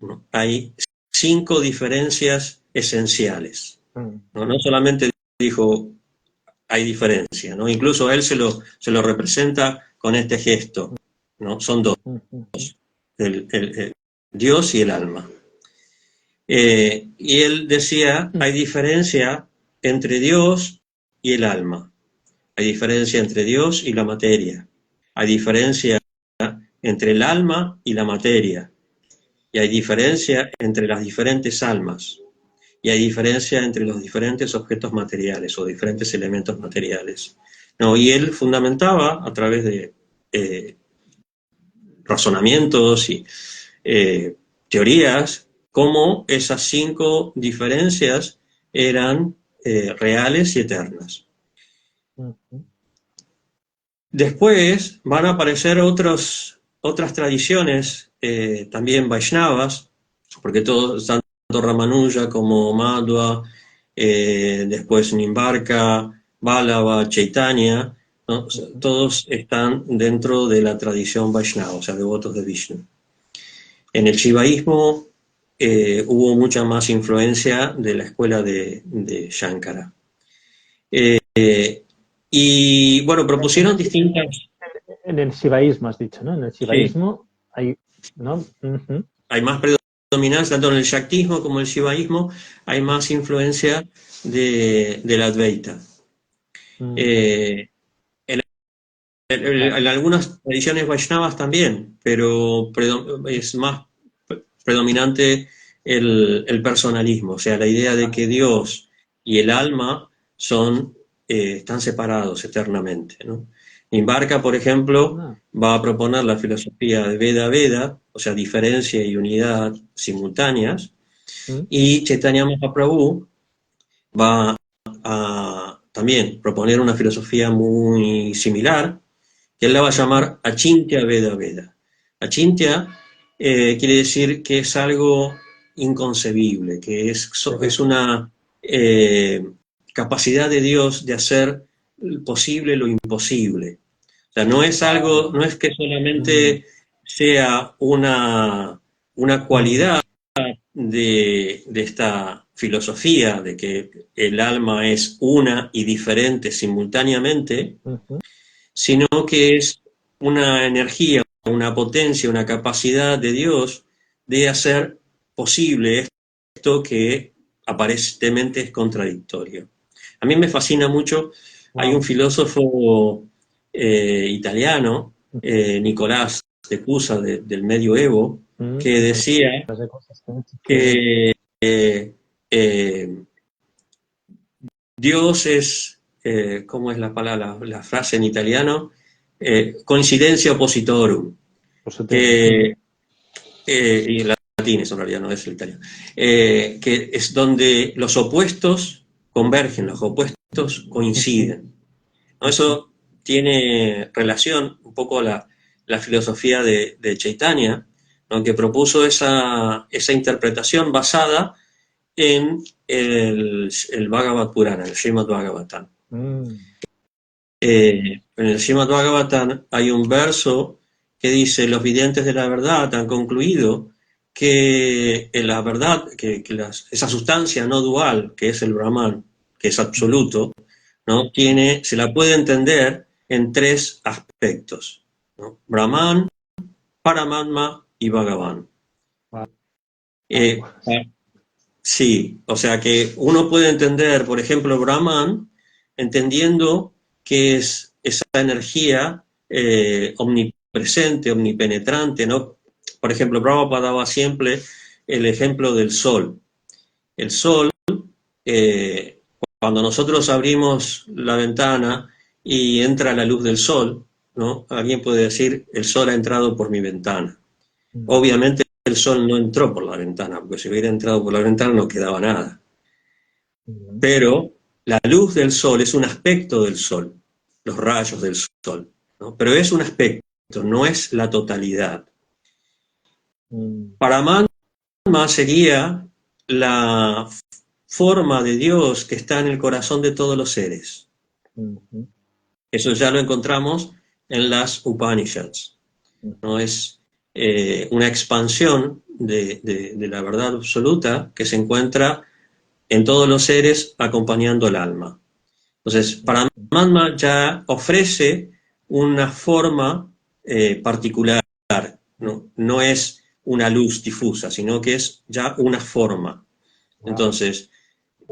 ¿no? Hay 5 diferencias esenciales, ¿no? No solamente dijo hay diferencia, ¿no? Incluso él se lo representa con este gesto, ¿no? Son dos, el Dios y el alma. Y él decía, hay diferencia entre Dios y el alma, hay diferencia entre Dios y la materia, hay diferencia entre el alma y la materia, y hay diferencia entre las diferentes almas, y hay diferencia entre los diferentes objetos materiales o diferentes elementos materiales. No, y él fundamentaba a través de razonamientos y teorías cómo esas 5 diferencias eran reales y eternas. Después van a aparecer otras tradiciones, también Vaishnavas, porque tanto Ramanuja como Madhva, después Nimbarka, Vallabha, Chaitanya, ¿no? Todos están dentro de la tradición Vaishnava, o sea, devotos de Vishnu. En el shivaísmo hubo mucha más influencia de la escuela de Shankara. Y bueno, propusieron distintas... En el shivaísmo has dicho, ¿no? En el shivaísmo sí. hay, ¿no? Hay más predominancia, tanto en el shaktismo como en el shivaísmo, hay más influencia de la Advaita. En algunas tradiciones Vaishnavas también, pero es más predominante el personalismo, o sea, la idea de que Dios y el alma están separados eternamente, ¿no? Nimbarka, por ejemplo, va a proponer la filosofía de Veda-Veda, o sea, diferencia y unidad simultáneas, y Chaitanya Mahaprabhu va a también proponer una filosofía muy similar, que él la va a llamar Achintya Veda-Veda. Achintya quiere decir que es algo inconcebible, que es una capacidad de Dios de hacer posible lo imposible. O sea, no es que solamente sea una cualidad de esta filosofía de que el alma es una y diferente simultáneamente, sino que es una energía, una potencia, una capacidad de Dios de hacer posible esto que aparentemente es contradictorio. A mí me fascina mucho, hay un filósofo italiano, Nicolás de Cusa, del medioevo, que decía que Dios es, ¿cómo es la palabra, la frase en italiano? Coincidencia oppositorum. Y en latín eso en realidad no es el italiano. Que es donde los opuestos convergen, los opuestos coinciden, ¿no? Eso tiene relación un poco a la filosofía de Chaitanya, ¿no? Que propuso esa interpretación basada en el Bhagavad Purana, el Srimad Bhagavatam. En el Srimad Bhagavatam hay un verso que dice: los videntes de la verdad han concluido que la verdad, que esa sustancia no dual, que es el Brahman, que es absoluto, ¿no? Se la puede entender en 3 aspectos, ¿no? Brahman, Paramatma y Bhagavan. Sí, o sea que uno puede entender, por ejemplo, Brahman, entendiendo que es esa energía omnipresente, omnipenetrante, ¿no? Por ejemplo, Prabhupada daba siempre el ejemplo del sol. El sol, cuando nosotros abrimos la ventana y entra la luz del sol, ¿no? Alguien puede decir, el sol ha entrado por mi ventana. Obviamente el sol no entró por la ventana, porque si hubiera entrado por la ventana no quedaba nada. Pero la luz del sol es un aspecto del sol, los rayos del sol, ¿no? Pero es un aspecto, no es la totalidad. Paramatma sería la forma de Dios que está en el corazón de todos los seres. Eso ya lo encontramos en las Upanishads, ¿no? Es una expansión de la verdad absoluta que se encuentra en todos los seres acompañando el alma. Entonces, Paramatma ya ofrece una forma particular, ¿no? No es una luz difusa, sino que es ya una forma. Wow. Entonces,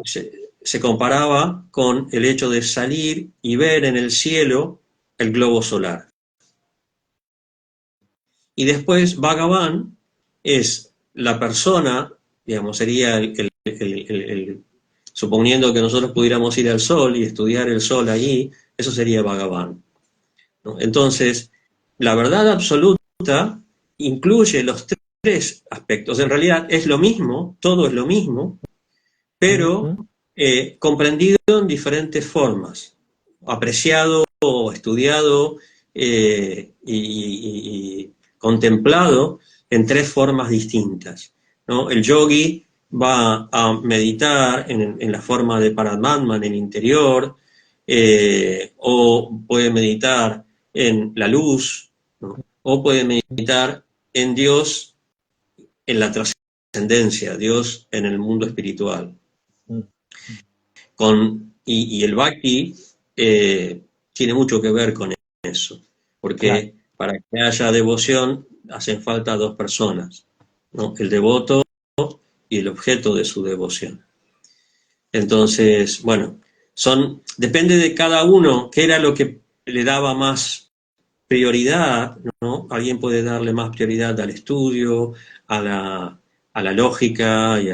se comparaba con el hecho de salir y ver en el cielo el globo solar. Y después Bhagavan es la persona, digamos, sería suponiendo que nosotros pudiéramos ir al sol y estudiar el sol ahí, eso sería Bhagavan, ¿no? Entonces, la verdad absoluta incluye los tres aspectos. En realidad es lo mismo, todo es lo mismo, pero comprendido en diferentes formas, apreciado, estudiado y contemplado en tres formas distintas, ¿no? El yogi va a meditar en la forma de Paramatma en el interior, o puede meditar en la luz, ¿no? O puede meditar en Dios, en la trascendencia, Dios en el mundo espiritual. Y el bhakti tiene mucho que ver con eso, porque Claro. para que haya devoción hacen falta dos personas, ¿no? El devoto y el objeto de su devoción. Entonces, bueno, depende de cada uno qué era lo que le daba más prioridad, ¿no? Alguien puede darle más prioridad al estudio, a la lógica y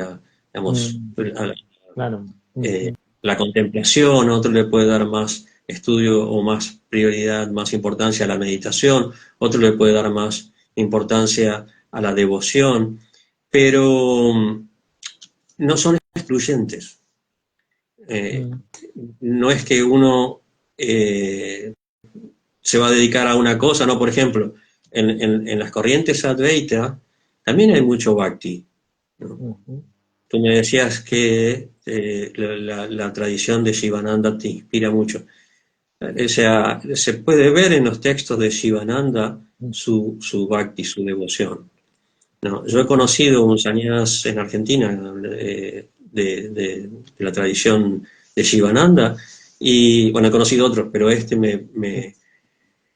digamos, a la, Claro. eh, la contemplación, otro le puede dar más estudio o más prioridad, más importancia a la meditación, otro le puede dar más importancia a la devoción, pero no son excluyentes. Eh, no es que uno se va a dedicar a una cosa, ¿no? Por ejemplo, en las corrientes Advaita también hay mucho bhakti, ¿no? Tú me decías que la tradición de Shivananda te inspira mucho. O sea, se puede ver en los textos de Shivananda su bhakti, su devoción, ¿no? Yo he conocido un sannyas en Argentina de la tradición de Shivananda y, bueno, he conocido otros, pero este me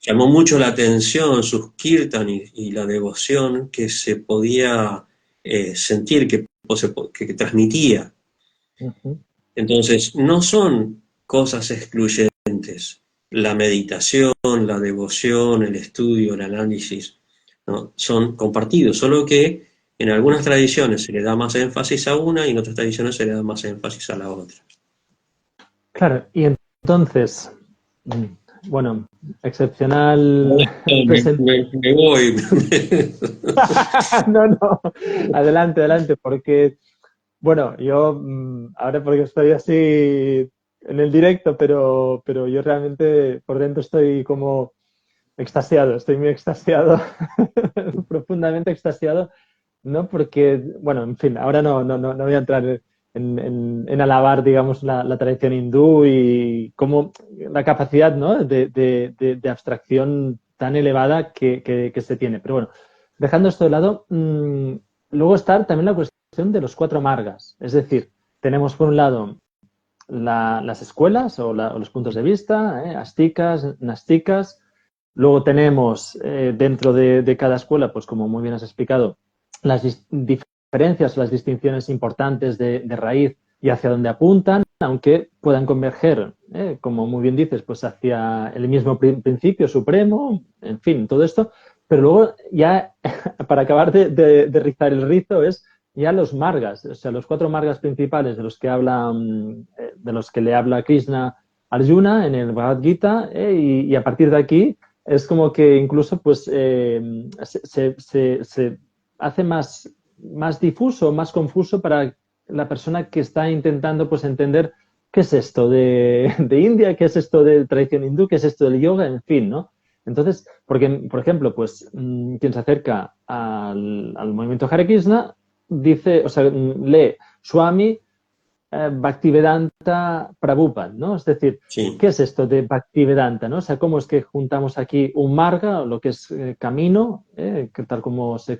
llamó mucho la atención, sus kirtan y la devoción que se podía sentir, que transmitía. Entonces, no son cosas excluyentes. La meditación, la devoción, el estudio, el análisis, ¿no? Son compartidos, solo que en algunas tradiciones se le da más énfasis a una y en otras tradiciones se le da más énfasis a la otra. Claro, y entonces, bueno, excepcional Me voy. No, no, adelante, adelante, porque, bueno, yo ahora porque estoy así en el directo, pero yo realmente por dentro estoy como extasiado, estoy muy extasiado, profundamente extasiado, ¿no? Porque, bueno, en fin, ahora no voy a entrar en alabar, digamos, la tradición hindú y cómo la capacidad, ¿no? de abstracción tan elevada que se tiene. Pero bueno, dejando esto de lado, luego está también la cuestión de los cuatro margas. Es decir, tenemos por un lado las escuelas o los puntos de vista, asticas, nasticas. Luego tenemos dentro de cada escuela, pues como muy bien has explicado, las diferencias, las distinciones importantes de raíz y hacia dónde apuntan, aunque puedan converger, como muy bien dices, pues hacia el mismo principio supremo, en fin, todo esto. Pero luego ya, para acabar de rizar el rizo, es ya los margas, o sea, los cuatro margas principales de los que habla, de los que le habla Krishna a Arjuna en el Bhagavad Gita, y a partir de aquí es como que incluso pues se hace más difuso, más confuso para la persona que está intentando pues entender qué es esto de India, qué es esto de tradición hindú, qué es esto del yoga, en fin, ¿no? Entonces, porque, por ejemplo, pues quien se acerca al movimiento Hare Krishna dice, o sea, lee Swami Bhaktivedanta Prabhupada, ¿no? Es decir, Sí. ¿qué es esto de Bhaktivedanta, ¿no? O sea, ¿cómo es que juntamos aquí un marga, lo que es camino, que tal como se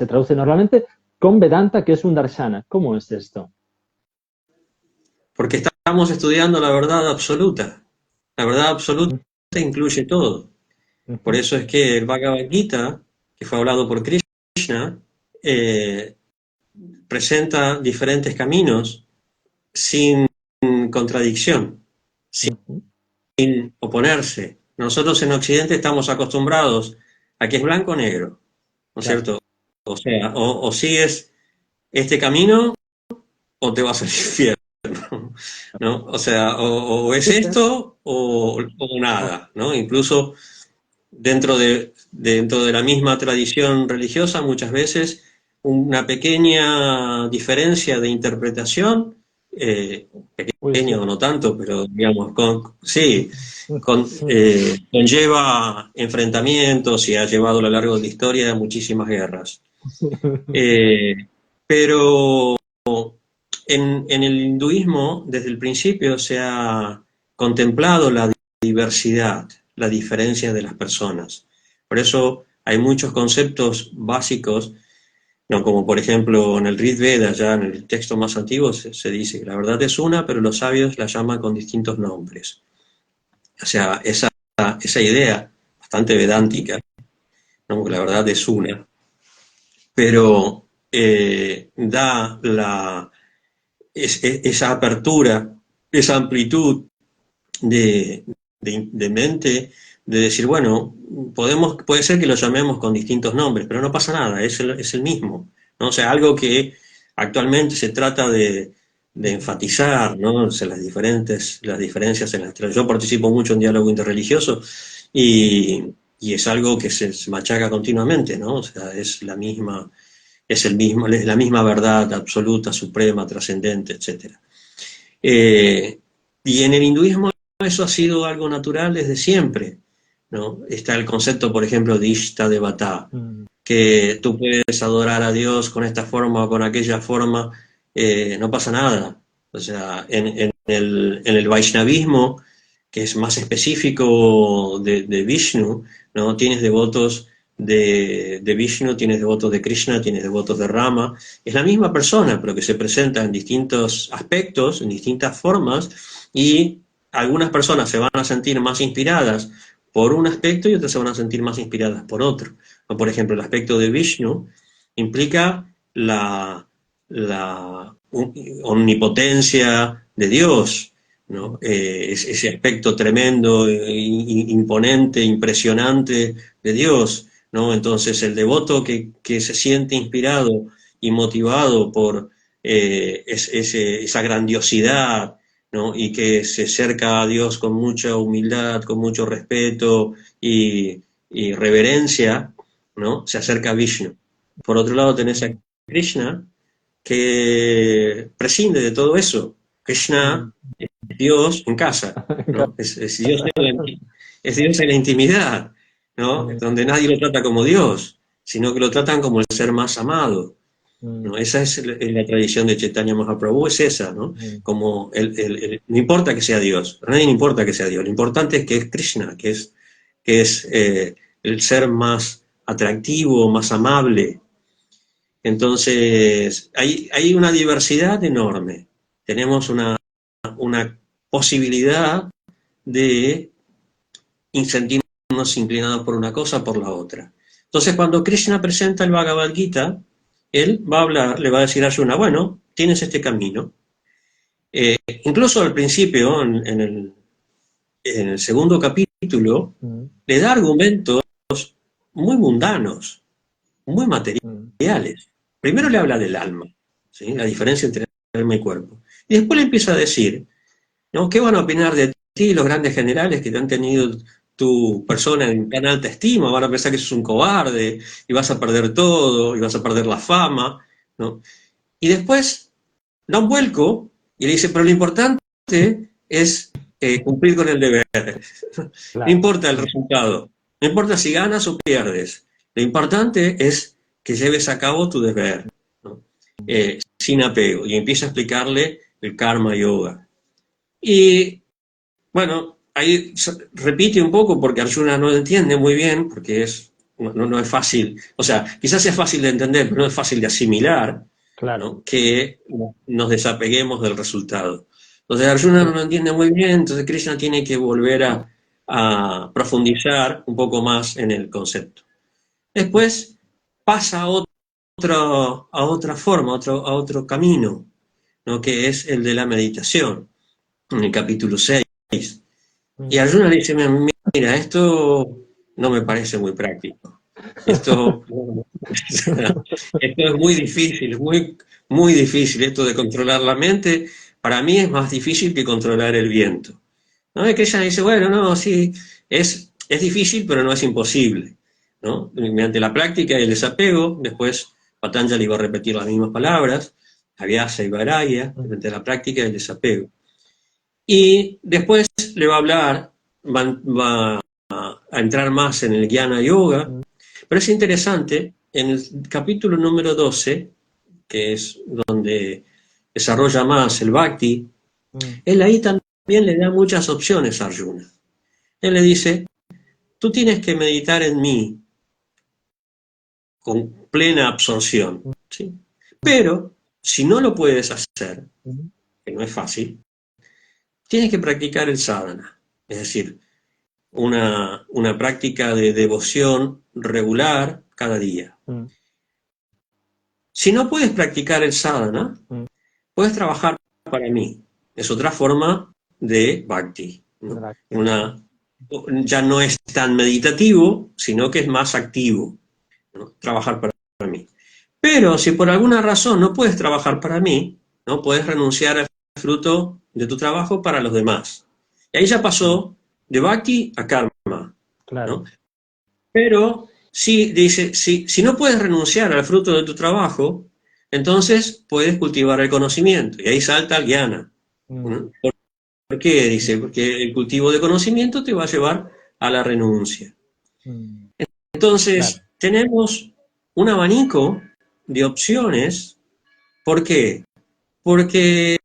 traduce normalmente, con Vedanta, que es un darshana? ¿Cómo es esto? Porque estamos estamos estudiando la verdad absoluta. La verdad absoluta incluye todo. Por eso es que el Bhagavad Gita, que fue hablado por Krishna, presenta diferentes caminos sin contradicción, sin oponerse. Nosotros en Occidente estamos acostumbrados a que es blanco o negro, ¿no es cierto? O sea, o sigues este camino o te vas al infierno, ¿no? O sea, o es esto o nada, ¿no? Incluso dentro de la misma tradición religiosa, muchas veces una pequeña diferencia de interpretación, pequeña o no tanto, pero digamos, conlleva enfrentamientos y ha llevado a lo largo de la historia muchísimas guerras. Pero en el hinduismo, desde el principio, se ha contemplado la diversidad, la diferencia de las personas. Por eso hay muchos conceptos básicos, ¿no? Como por ejemplo en el Rig Veda, ya en el texto más antiguo, se dice que la verdad es una, pero los sabios la llaman con distintos nombres. O sea, esa idea bastante vedántica, ¿no? Que la verdad es una, pero da esa apertura, esa amplitud de mente, de decir, bueno, puede ser que lo llamemos con distintos nombres, pero no pasa nada, es el mismo, ¿no? O sea, algo que actualmente se trata de enfatizar, ¿no? O sea, las diferencias en las... Yo participo mucho en diálogo interreligioso y es algo que se machaca continuamente, ¿no? O sea, es la misma verdad absoluta, suprema, trascendente, etc. Y en el hinduismo eso ha sido algo natural desde siempre, ¿no? Está el concepto, por ejemplo, de Ishta Devata, que tú puedes adorar a Dios con esta forma o con aquella forma, no pasa nada. O sea, en el Vaishnavismo, que es más específico de Vishnu, ¿no? Tienes devotos de Vishnu, tienes devotos de Krishna, tienes devotos de Rama. Es la misma persona, pero que se presenta en distintos aspectos, en distintas formas, y algunas personas se van a sentir más inspiradas por un aspecto y otras se van a sentir más inspiradas por otro. O, por ejemplo, el aspecto de Vishnu implica la omnipotencia de Dios, ¿no? Ese aspecto tremendo, imponente, impresionante de Dios, ¿no? Entonces el devoto que se siente inspirado y motivado por esa grandiosidad, ¿no? Y que se acerca a Dios con mucha humildad, con mucho respeto y reverencia, ¿no? Se acerca a Vishnu. Por otro lado tenés a Krishna, que prescinde de todo eso. Krishna es Dios en casa, ¿no? Es Dios en la intimidad, ¿no? Donde nadie lo trata como Dios, sino que lo tratan como el ser más amado, ¿no? Esa es la tradición de Chaitanya Mahaprabhu, es esa, ¿no? Como no importa que sea Dios, a nadie le importa que sea Dios, lo importante es que es Krishna, que es el ser más atractivo, más amable. Entonces, hay una diversidad enorme. Tenemos una posibilidad de sentirnos inclinados por una cosa o por la otra. Entonces, cuando Krishna presenta el Bhagavad Gita, él va a hablar, le va a decir a Arjuna, bueno, tienes este camino. Incluso al principio, en el segundo capítulo, le da argumentos muy mundanos, muy materiales. Primero le habla del alma, ¿sí? La diferencia entre alma y cuerpo. Y después le empieza a decir, ¿no? ¿Qué van a opinar de ti los grandes generales que te han tenido tu persona en tan alta estima? Van a pensar que sos un cobarde y vas a perder todo y vas a perder la fama, ¿no? Y después da un vuelco y le dice, pero lo importante es cumplir con el deber. Claro. No importa el resultado, no importa si ganas o pierdes. Lo importante es que lleves a cabo tu deber, ¿no? Sin apego. Y empieza a explicarle el karma yoga. Y bueno, ahí repite un poco porque Arjuna no entiende muy bien, porque no es fácil, o sea, quizás sea fácil de entender, pero no es fácil de asimilar, claro, ¿no? Que nos desapeguemos del resultado. Entonces Arjuna no lo entiende muy bien, entonces Krishna tiene que volver a profundizar un poco más en el concepto. Después pasa a otra forma, a otro camino, ¿no? Que es el de la meditación, en el capítulo 6. Y Arjuna dice, mira, esto no me parece muy práctico. Esto, esto es muy difícil, muy difícil esto de controlar la mente. Para mí es más difícil que controlar el viento. ¿No? Y Krishna dice, bueno, no, sí, es difícil, pero no es imposible. ¿No? Mediante la práctica y el desapego, después Patanjali va a repetir las mismas palabras, Abhyasa y Vairagya, mediante la práctica y el desapego. Y después le va a hablar, va a entrar más en el Jnana Yoga, pero es interesante, en el capítulo número 12, que es donde desarrolla más el Bhakti, él ahí también le da muchas opciones a Arjuna. Él le dice, tú tienes que meditar en mí con plena absorción, ¿sí? Pero si no lo puedes hacer, que no es fácil, tienes que practicar el sadhana, es decir, una práctica de devoción regular cada día. Si no puedes practicar el sadhana, puedes trabajar para mí. Es otra forma de bhakti, ¿no? Ya no es tan meditativo, sino que es más activo, ¿no? Trabajar para mí. Pero si por alguna razón no puedes trabajar para mí, no puedes renunciar al fruto de tu trabajo para los demás. Y ahí ya pasó de bhakti a karma, ¿no? Pero dice, si no puedes renunciar al fruto de tu trabajo, entonces puedes cultivar el conocimiento. Y ahí salta el jnana, ¿no? ¿Por qué? Dice, porque el cultivo de conocimiento te va a llevar a la renuncia. Entonces, tenemos un abanico de opciones. ¿Por qué? Porque,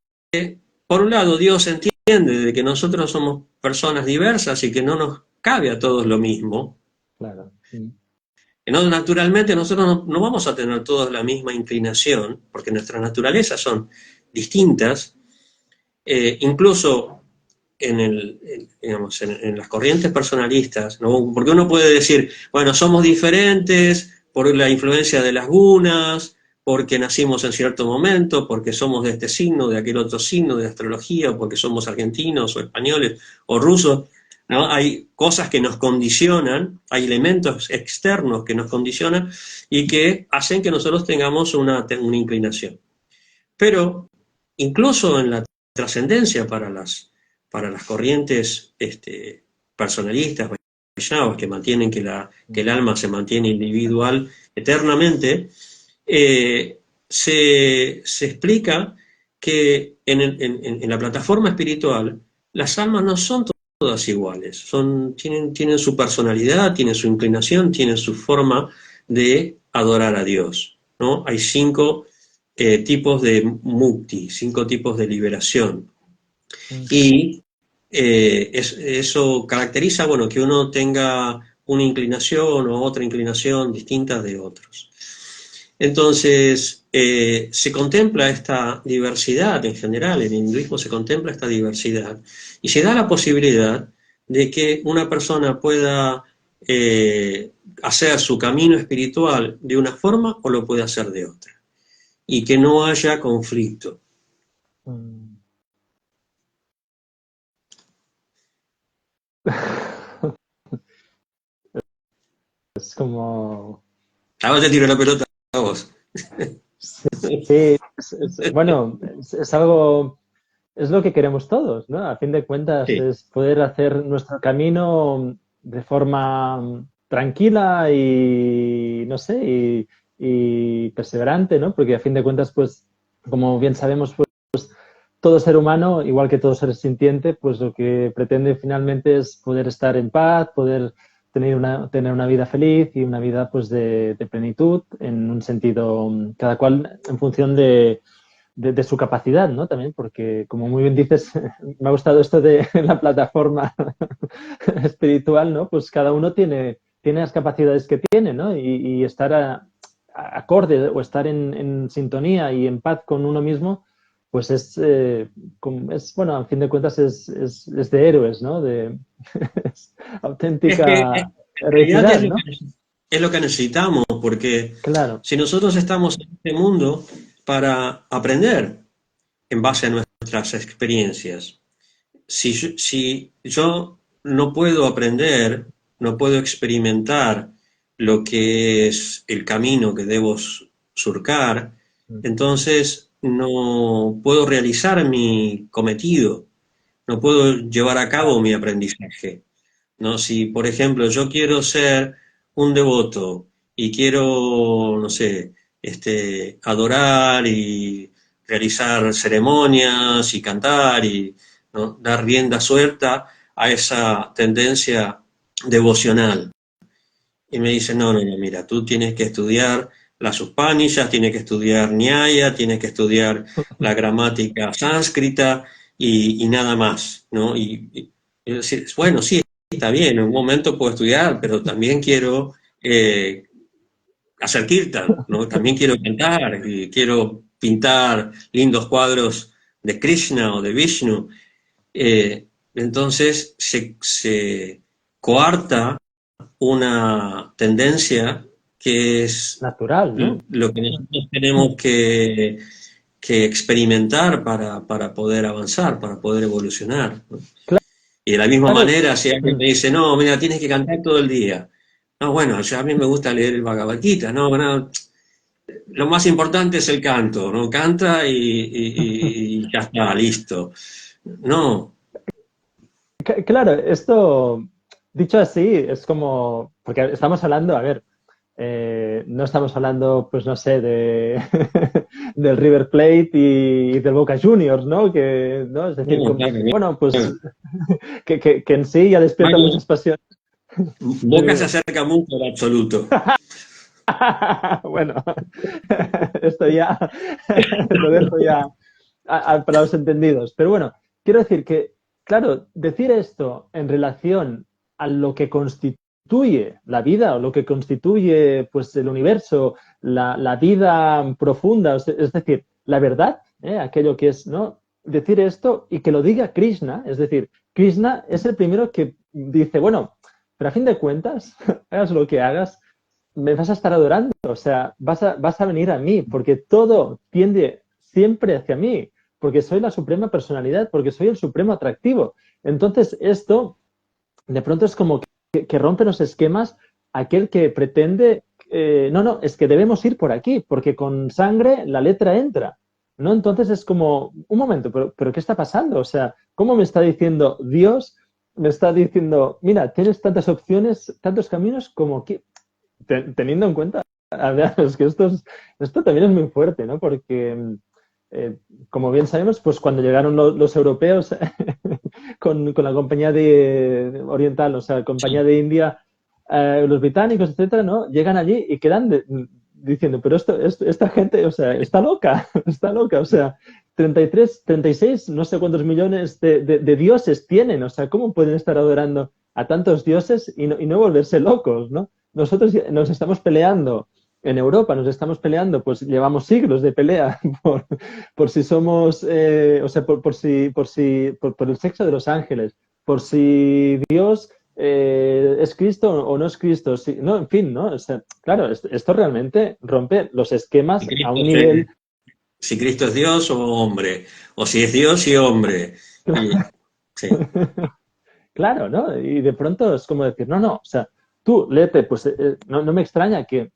por un lado, Dios entiende de que nosotros somos personas diversas y que no nos cabe a todos lo mismo. Claro. No, naturalmente nosotros no vamos a tener todos la misma inclinación, porque nuestras naturalezas son distintas, incluso en las corrientes personalistas, ¿no? Porque uno puede decir, bueno, somos diferentes por la influencia de las gunas, porque nacimos en cierto momento, porque somos de este signo, de aquel otro signo, de astrología, porque somos argentinos o españoles o rusos, ¿no? Hay cosas que nos condicionan, hay elementos externos que nos condicionan y que hacen que nosotros tengamos una inclinación. Pero incluso en la trascendencia para las corrientes personalistas, que mantienen que el alma se mantiene individual eternamente, se explica que en la plataforma espiritual las almas no son todas iguales, tienen su personalidad, tienen su inclinación, tienen su forma de adorar a Dios, ¿no? Hay 5 tipos de mukti, 5 tipos de liberación. Y eso caracteriza, bueno, que uno tenga una inclinación o otra inclinación distinta de otros. Entonces, se contempla esta diversidad en general, en el hinduismo se contempla esta diversidad y se da la posibilidad de que una persona pueda hacer su camino espiritual de una forma o lo puede hacer de otra y que no haya conflicto. Es como... Ahora te tiro la pelota a vos. Sí, bueno, es algo, es lo que queremos todos, ¿no? A fin de cuentas, Sí. es poder hacer nuestro camino de forma tranquila y, no sé, y perseverante, ¿no? Porque a fin de cuentas, pues, como bien sabemos, pues, todo ser humano, igual que todo ser sintiente, pues lo que pretende finalmente es poder estar en paz, poder tener una vida feliz y una vida pues de plenitud en un sentido, cada cual en función de su capacidad, ¿no? También, porque como muy bien dices, me ha gustado esto de la plataforma espiritual, ¿no? Pues cada uno tiene las capacidades que tiene, ¿no? Y estar acorde o estar en sintonía y en paz con uno mismo, pues bueno, a fin de cuentas es de héroes, ¿no? Es Es que auténtica en realidad heroicidad, ¿no? es lo que necesitamos, porque Claro, si nosotros estamos en este mundo para aprender en base a nuestras experiencias, si yo no puedo aprender, no puedo experimentar lo que es el camino que debo surcar, entonces no puedo realizar mi cometido, no puedo llevar a cabo claro. mi aprendizaje. ¿No? Si, por ejemplo, yo quiero ser un devoto y quiero, no sé, adorar y realizar ceremonias y cantar y, ¿no?, dar rienda suelta a esa tendencia devocional. Y me dicen, no, no, no, mira, tú tienes que estudiar las Upanishads, tienes que estudiar Nyaya, tienes que estudiar la gramática sánscrita y nada más, ¿no? Y decir, bueno, sí, está bien, en un momento puedo estudiar, pero también quiero hacer kirtan, ¿no? También quiero cantar y quiero pintar lindos cuadros de Krishna o de Vishnu. Entonces se coarta una tendencia que es Natural, ¿no? lo que nosotros tenemos que experimentar para poder avanzar, para poder evolucionar, ¿no? Y de la misma Claro, manera, si alguien me dice, no, mira, tienes que cantar todo el día. No, bueno, a mí me gusta leer el Bhagavad Gita, no, bueno, lo más importante es el canto, ¿no? Canta y ya está, listo. No, claro, esto, dicho así, es como, porque estamos hablando, a ver, no estamos hablando, pues no sé, del River Plate y del Boca Juniors, ¿no? ¿No? Es decir, no, claro, bueno, pues no. que en sí ya despierta muchas pasiones. Dime, Boca se dime. acerca mucho al absoluto. Bueno, esto ya lo dejo ya para los entendidos. Pero bueno, quiero decir que, claro, decir esto en relación a lo que constituye la vida o lo que constituye pues, el universo, la vida profunda, es decir, la verdad, aquello que es, ¿no? Decir esto y que lo diga Krishna, es decir, Krishna es el primero que dice, bueno, pero a fin de cuentas, hagas lo que hagas, me vas a estar adorando, o sea, vas a venir a mí, porque todo tiende siempre hacia mí, porque soy la suprema personalidad, porque soy el supremo atractivo. Entonces, esto de pronto es como que rompe los esquemas aquel que pretende, no, no, es que debemos ir por aquí, porque con sangre la letra entra, ¿no? Entonces es como, un momento, pero ¿qué está pasando? O sea, ¿cómo me está diciendo Dios? Me está diciendo, mira, tienes tantas opciones, tantos caminos como que, teniendo en cuenta, a ver, es que esto también es muy fuerte, ¿no? Porque, eh, como bien sabemos, pues cuando llegaron los europeos con la compañía de oriental, o sea, compañía de India, los británicos, etcétera, ¿no? Llegan allí y quedan diciendo, pero esta gente, o sea, está loca, está loca, o sea, 33, 36, no sé cuántos millones de dioses tienen, o sea, ¿cómo pueden estar adorando a tantos dioses y no volverse locos, ¿no? Nosotros nos estamos peleando en Europa, nos estamos peleando, pues llevamos siglos de pelea por si somos, o sea, por el sexo de los ángeles, por si Dios es Cristo o no es Cristo, si, no, en fin, ¿no? O sea, claro, esto realmente rompe los Si esquemas a Cristo, un nivel, si Cristo es Dios o hombre, o si es Dios y hombre. Y, sí. claro, ¿no? Y de pronto es como decir, no, no, o sea, tú léete, pues no me extraña que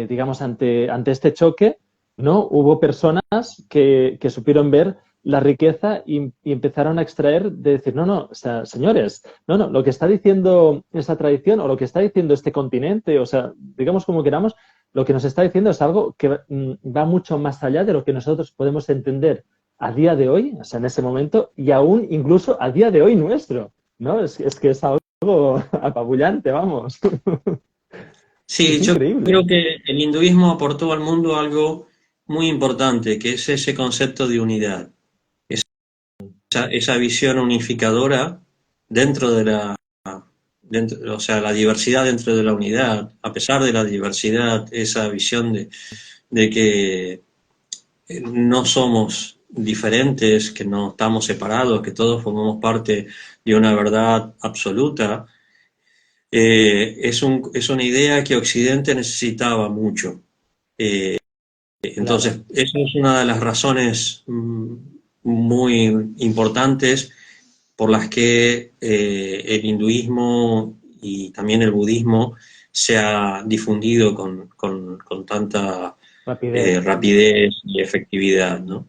digamos, ante este choque, ¿no? Hubo personas que supieron ver la riqueza y empezaron a extraer de decir, no, no, o sea, señores, no, no, lo que está diciendo esta tradición o lo que está diciendo este continente, o sea, digamos como queramos, lo que nos está diciendo es algo que va mucho más allá de lo que nosotros podemos entender a día de hoy, o sea, en ese momento, y aún incluso a día de hoy nuestro, ¿no? Es que es algo apabullante, vamos. Es Sí, yo increíble. creo que el hinduismo aportó al mundo algo muy importante, que es ese concepto de unidad, esa visión unificadora dentro de o sea, la diversidad dentro de la unidad, a pesar de la diversidad, esa visión de que no somos diferentes, que no estamos separados, que todos formamos parte de una verdad absoluta, es una idea que Occidente necesitaba mucho. Eh, claro, entonces, esa es una de las razones muy importantes por las que el hinduismo y también el budismo se ha difundido con tanta rapidez. rapidez y efectividad, ¿no?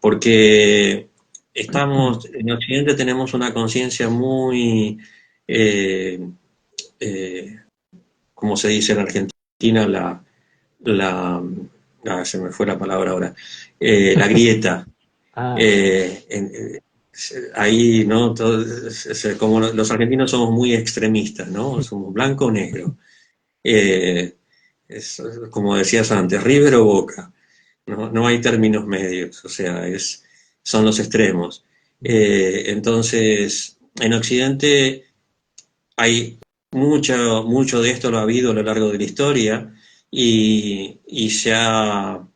Porque en Occidente tenemos una conciencia muy, eh, eh, como se dice en Argentina, la, se me fue la palabra ahora, la grieta. Ah, Eh, en- eh, ahí, ¿no? Como los argentinos somos muy extremistas, ¿no? Somos blanco o negro. Eh, es, como decías antes, River o Boca. No, no hay términos medios, o sea, son los extremos. Entonces, en Occidente hay mucho de esto lo ha habido a lo largo de la historia y se ha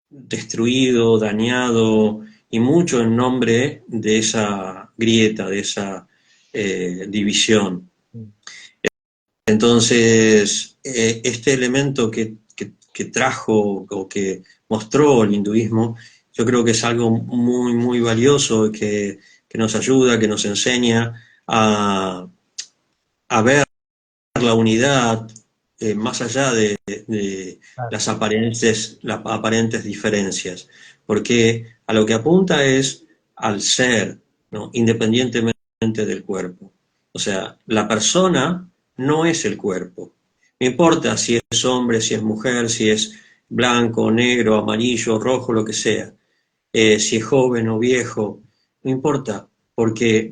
destruido, dañado y mucho en nombre de esa grieta, de esa división. Entonces, este elemento que trajo o que mostró el hinduismo, yo creo que es algo muy, muy valioso que nos ayuda, que nos enseña a ver la unidad más allá de claro. las aparentes diferencias, porque a lo que apunta es al ser, ¿no? Independientemente del cuerpo. O sea, la persona no es el cuerpo. No importa si es hombre, si es mujer, si es blanco, negro, amarillo, rojo, lo que sea, si es joven o viejo, no importa, porque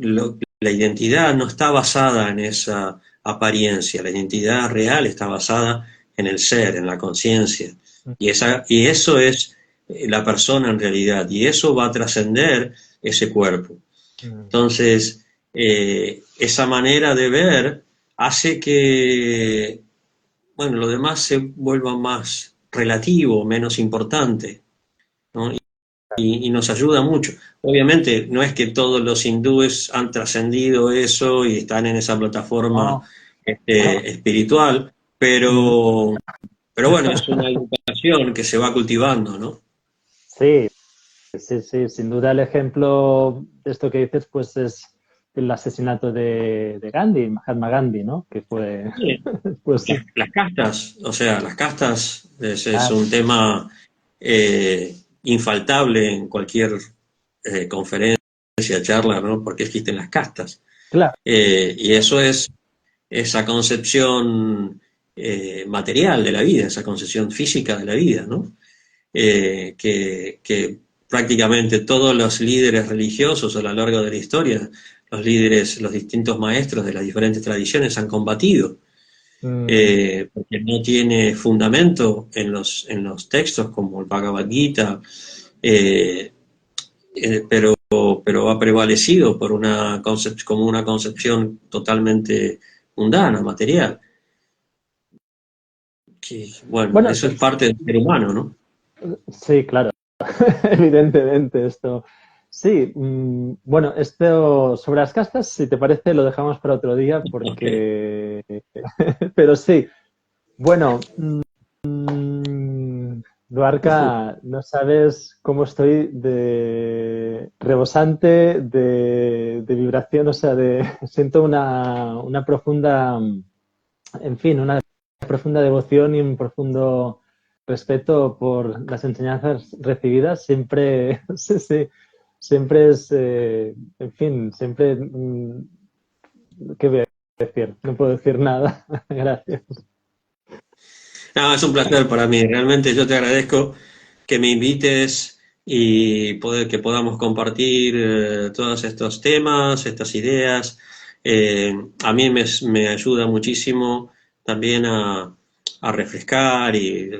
la identidad no está basada en esa apariencia, la identidad real está basada en el ser, en la conciencia. Y eso es la persona en realidad, y eso va a trascender ese cuerpo. Entonces, esa manera de ver hace que, bueno, lo demás se vuelva más relativo, menos importante, ¿no? Y nos ayuda mucho. Obviamente, no es que todos los hindúes han trascendido eso y están en esa plataforma No, espiritual, pero bueno, es una educación que se va cultivando, ¿no? sí, sí, sí, sin duda el ejemplo de esto que dices, pues es el asesinato de Gandhi, Mahatma Gandhi, ¿no? Que fue, Sí, pues sí. las castas, o sea, las castas es Ah, un tema infaltable en cualquier conferencia, charla, ¿no? Porque existen las castas. claro. Y eso es esa concepción material de la vida, esa concepción física de la vida, ¿no? Que prácticamente todos los líderes religiosos a lo largo de la historia, los líderes, los distintos maestros de las diferentes tradiciones han combatido, Mm, porque no tiene fundamento en los textos como el Bhagavad Gita, eh, pero ha prevalecido por como una concepción totalmente mundana, material. Que, bueno, bueno, eso es parte del ser humano, ¿no? sí, claro, evidentemente esto. Sí, bueno, esto sobre las castas, si te parece, lo dejamos para otro día Ok. porque... Pero sí, bueno, Duarca, no sabes cómo estoy de rebosante, de vibración, o sea, siento una profunda, en fin, una profunda devoción y un profundo respeto por las enseñanzas recibidas. Siempre, sí, sí, siempre es, en fin, siempre, ¿qué voy a decir? No puedo decir nada. Gracias. No, es un placer para mí. Realmente yo te agradezco que me invites y que podamos compartir todos estos temas, estas ideas. A mí me ayuda muchísimo también a refrescar y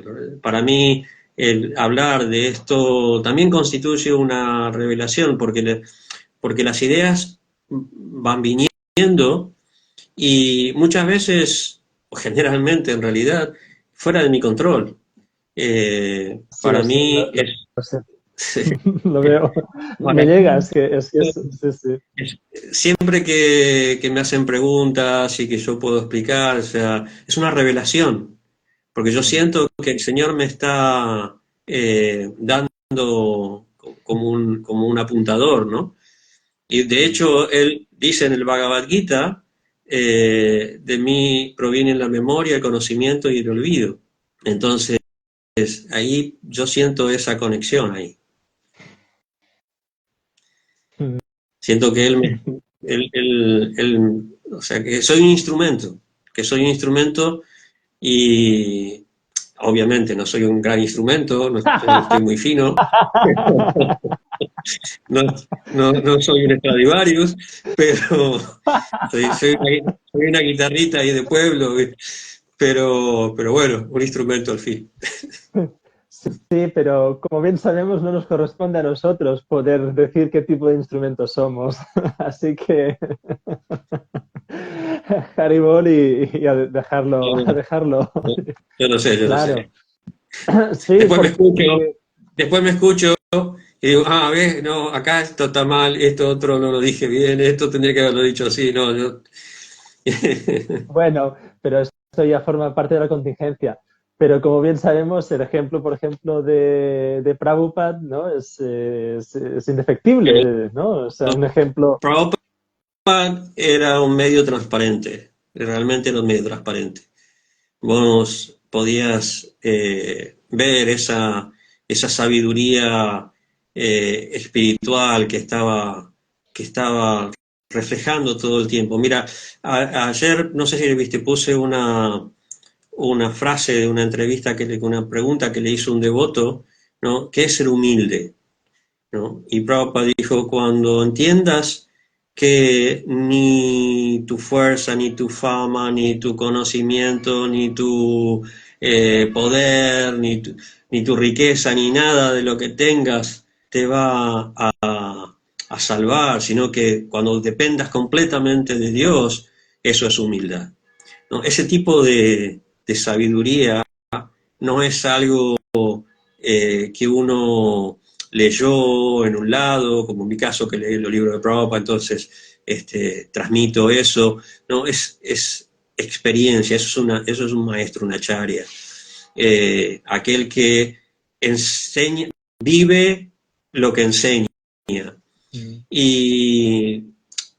para mí el hablar de esto también constituye una revelación porque las ideas van viniendo y muchas veces, o generalmente en realidad, fuera de mi control. Sí, Para lo sé, mí lo sé. es, Lo veo. para Me llega, mí es, sí, sí. siempre que me hacen preguntas y que yo puedo explicar, o sea, es una revelación, porque yo siento que el Señor me está dando como un apuntador, ¿no? Y de hecho, Él dice en el Bhagavad Gita, de mí provienen la memoria, el conocimiento y el olvido. Entonces, ahí yo siento esa conexión ahí. Siento que o sea, que soy un instrumento, que soy un instrumento y obviamente no soy un gran instrumento, no estoy muy fino, no, no soy un Stradivarius, pero soy una guitarrita ahí de pueblo, pero bueno, un instrumento al fin. Sí, pero como bien sabemos, no nos corresponde a nosotros poder decir qué tipo de instrumentos somos. Así que Haribol y a dejarlo, a dejarlo. Yo no sé, yo no Claro. sé. Sí, Después me porque escucho, después me escucho y digo, ves, no, acá esto está mal, esto otro no lo dije bien, esto tendría que haberlo dicho así, no, yo... bueno, pero esto ya forma parte de la contingencia. Pero como bien sabemos, el ejemplo, por ejemplo, de Prabhupada, ¿no? Es indefectible, ¿no? O sea, un ejemplo. Prabhupada era un medio transparente, realmente era un medio transparente. Vos podías ver esa sabiduría espiritual que estaba reflejando todo el tiempo. Mira, ayer, no sé si viste, puse una frase de una entrevista, una pregunta que le hizo un devoto, ¿no? ¿Qué es ser humilde? ¿No? Y Prabhupada dijo, cuando entiendas que ni tu fuerza, ni tu fama, ni tu conocimiento, ni tu poder, ni tu riqueza, ni nada de lo que tengas te va a salvar, sino que cuando dependas completamente de Dios, eso es humildad. ¿No? Ese tipo de sabiduría no es algo que uno leyó en un lado, como en mi caso que leí los libros de Prabhupada, entonces transmito eso. No, es experiencia, eso es un maestro, una acharya. Aquel que enseña, vive lo que enseña. Mm, Y,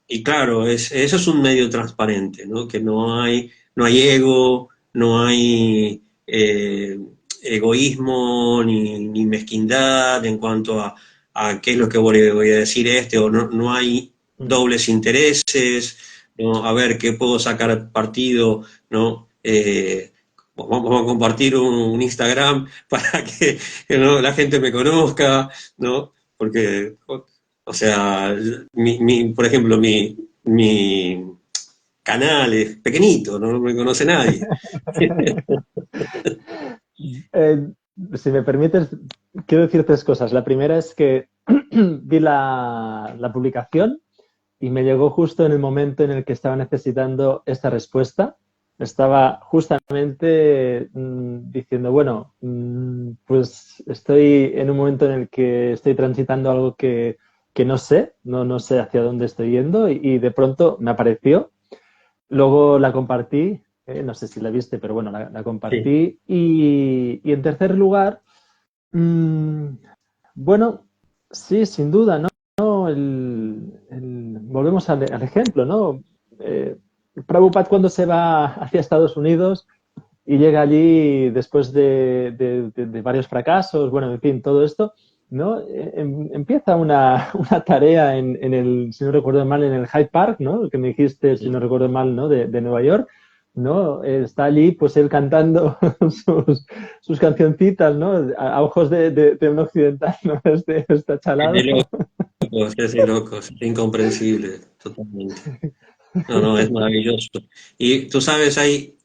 y claro, eso es un medio transparente, ¿no? Que no hay ego, no hay egoísmo ni mezquindad en cuanto a qué es lo que voy a decir o no hay mm. dobles intereses, ¿no? A ver qué puedo sacar partido, ¿no? Vamos a compartir un Instagram para que, ¿no? La gente me conozca, ¿no? Porque o sea, por ejemplo, mi canal es pequeñito, no me conoce nadie. Eh, si me permites, quiero decir tres cosas. La primera es que vi la publicación y me llegó justo en el momento en el que estaba necesitando esta respuesta. Estaba justamente diciendo, bueno, pues estoy en un momento en el que estoy transitando algo que no sé, no sé hacia dónde estoy yendo y de pronto me apareció. Luego la compartí, no sé si la viste, pero bueno, la Sí. compartí. Y en tercer lugar, mmm, bueno, sí, sin duda, ¿no? ¿No? Volvemos al ejemplo, ¿no? Prabhupada cuando se va hacia Estados Unidos y llega allí después de varios fracasos, bueno, en fin, todo esto, ¿no? Empieza una tarea en el, si no recuerdo mal, en el Hyde Park, ¿no? Que me dijiste, si no recuerdo mal, ¿no? De Nueva York, ¿no? Está allí, pues él cantando sus cancioncitas, ¿no? A ojos de un occidental, ¿no? Está Es de chalado. locos, es de locos, es incomprensible, totalmente. No, no, es maravilloso. Y tú sabes, hay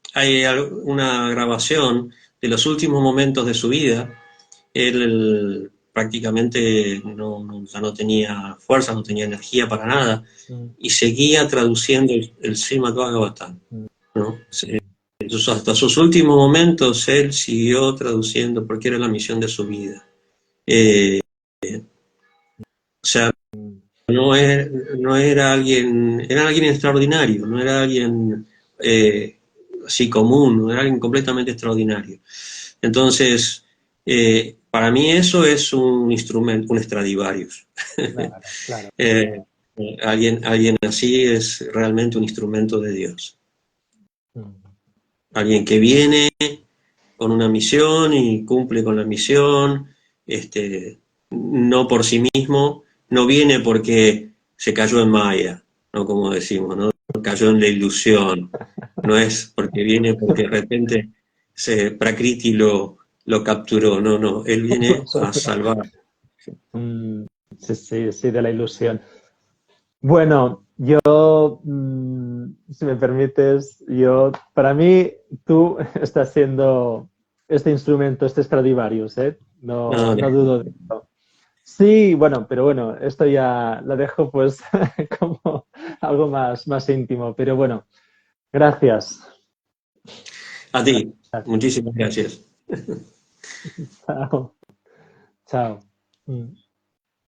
una grabación de los últimos momentos de su vida. Él prácticamente ya no tenía fuerza, no tenía energía para nada, Mm, y seguía traduciendo el Srimad Bhagavatam, mm, ¿no? Entonces, hasta sus últimos momentos, él siguió traduciendo porque era la misión de su vida. Eh, o sea, no era alguien, era alguien extraordinario, no era alguien así común, no era alguien completamente extraordinario. Entonces, para mí eso es un instrumento, un Stradivarius. Claro, claro. Eh, alguien así es realmente un instrumento de Dios. Mm. Alguien que viene con una misión y cumple con la misión, no por sí mismo, no viene porque se cayó en Maya, ¿no? Como decimos, ¿no? Cayó en la ilusión, no es porque viene porque de repente Prakriti lo capturó, no, no, él viene a salvar. Mm, sí, sí, sí, de la ilusión. Bueno, yo, si me permites, para mí, tú estás siendo este instrumento, este Stradivarius, ¿eh? No, No, no dudo de eso. Sí, bueno, pero bueno, esto ya lo dejo pues como algo más íntimo, pero bueno, gracias. a ti, Gracias. muchísimas gracias. Chao. Chao. Mm.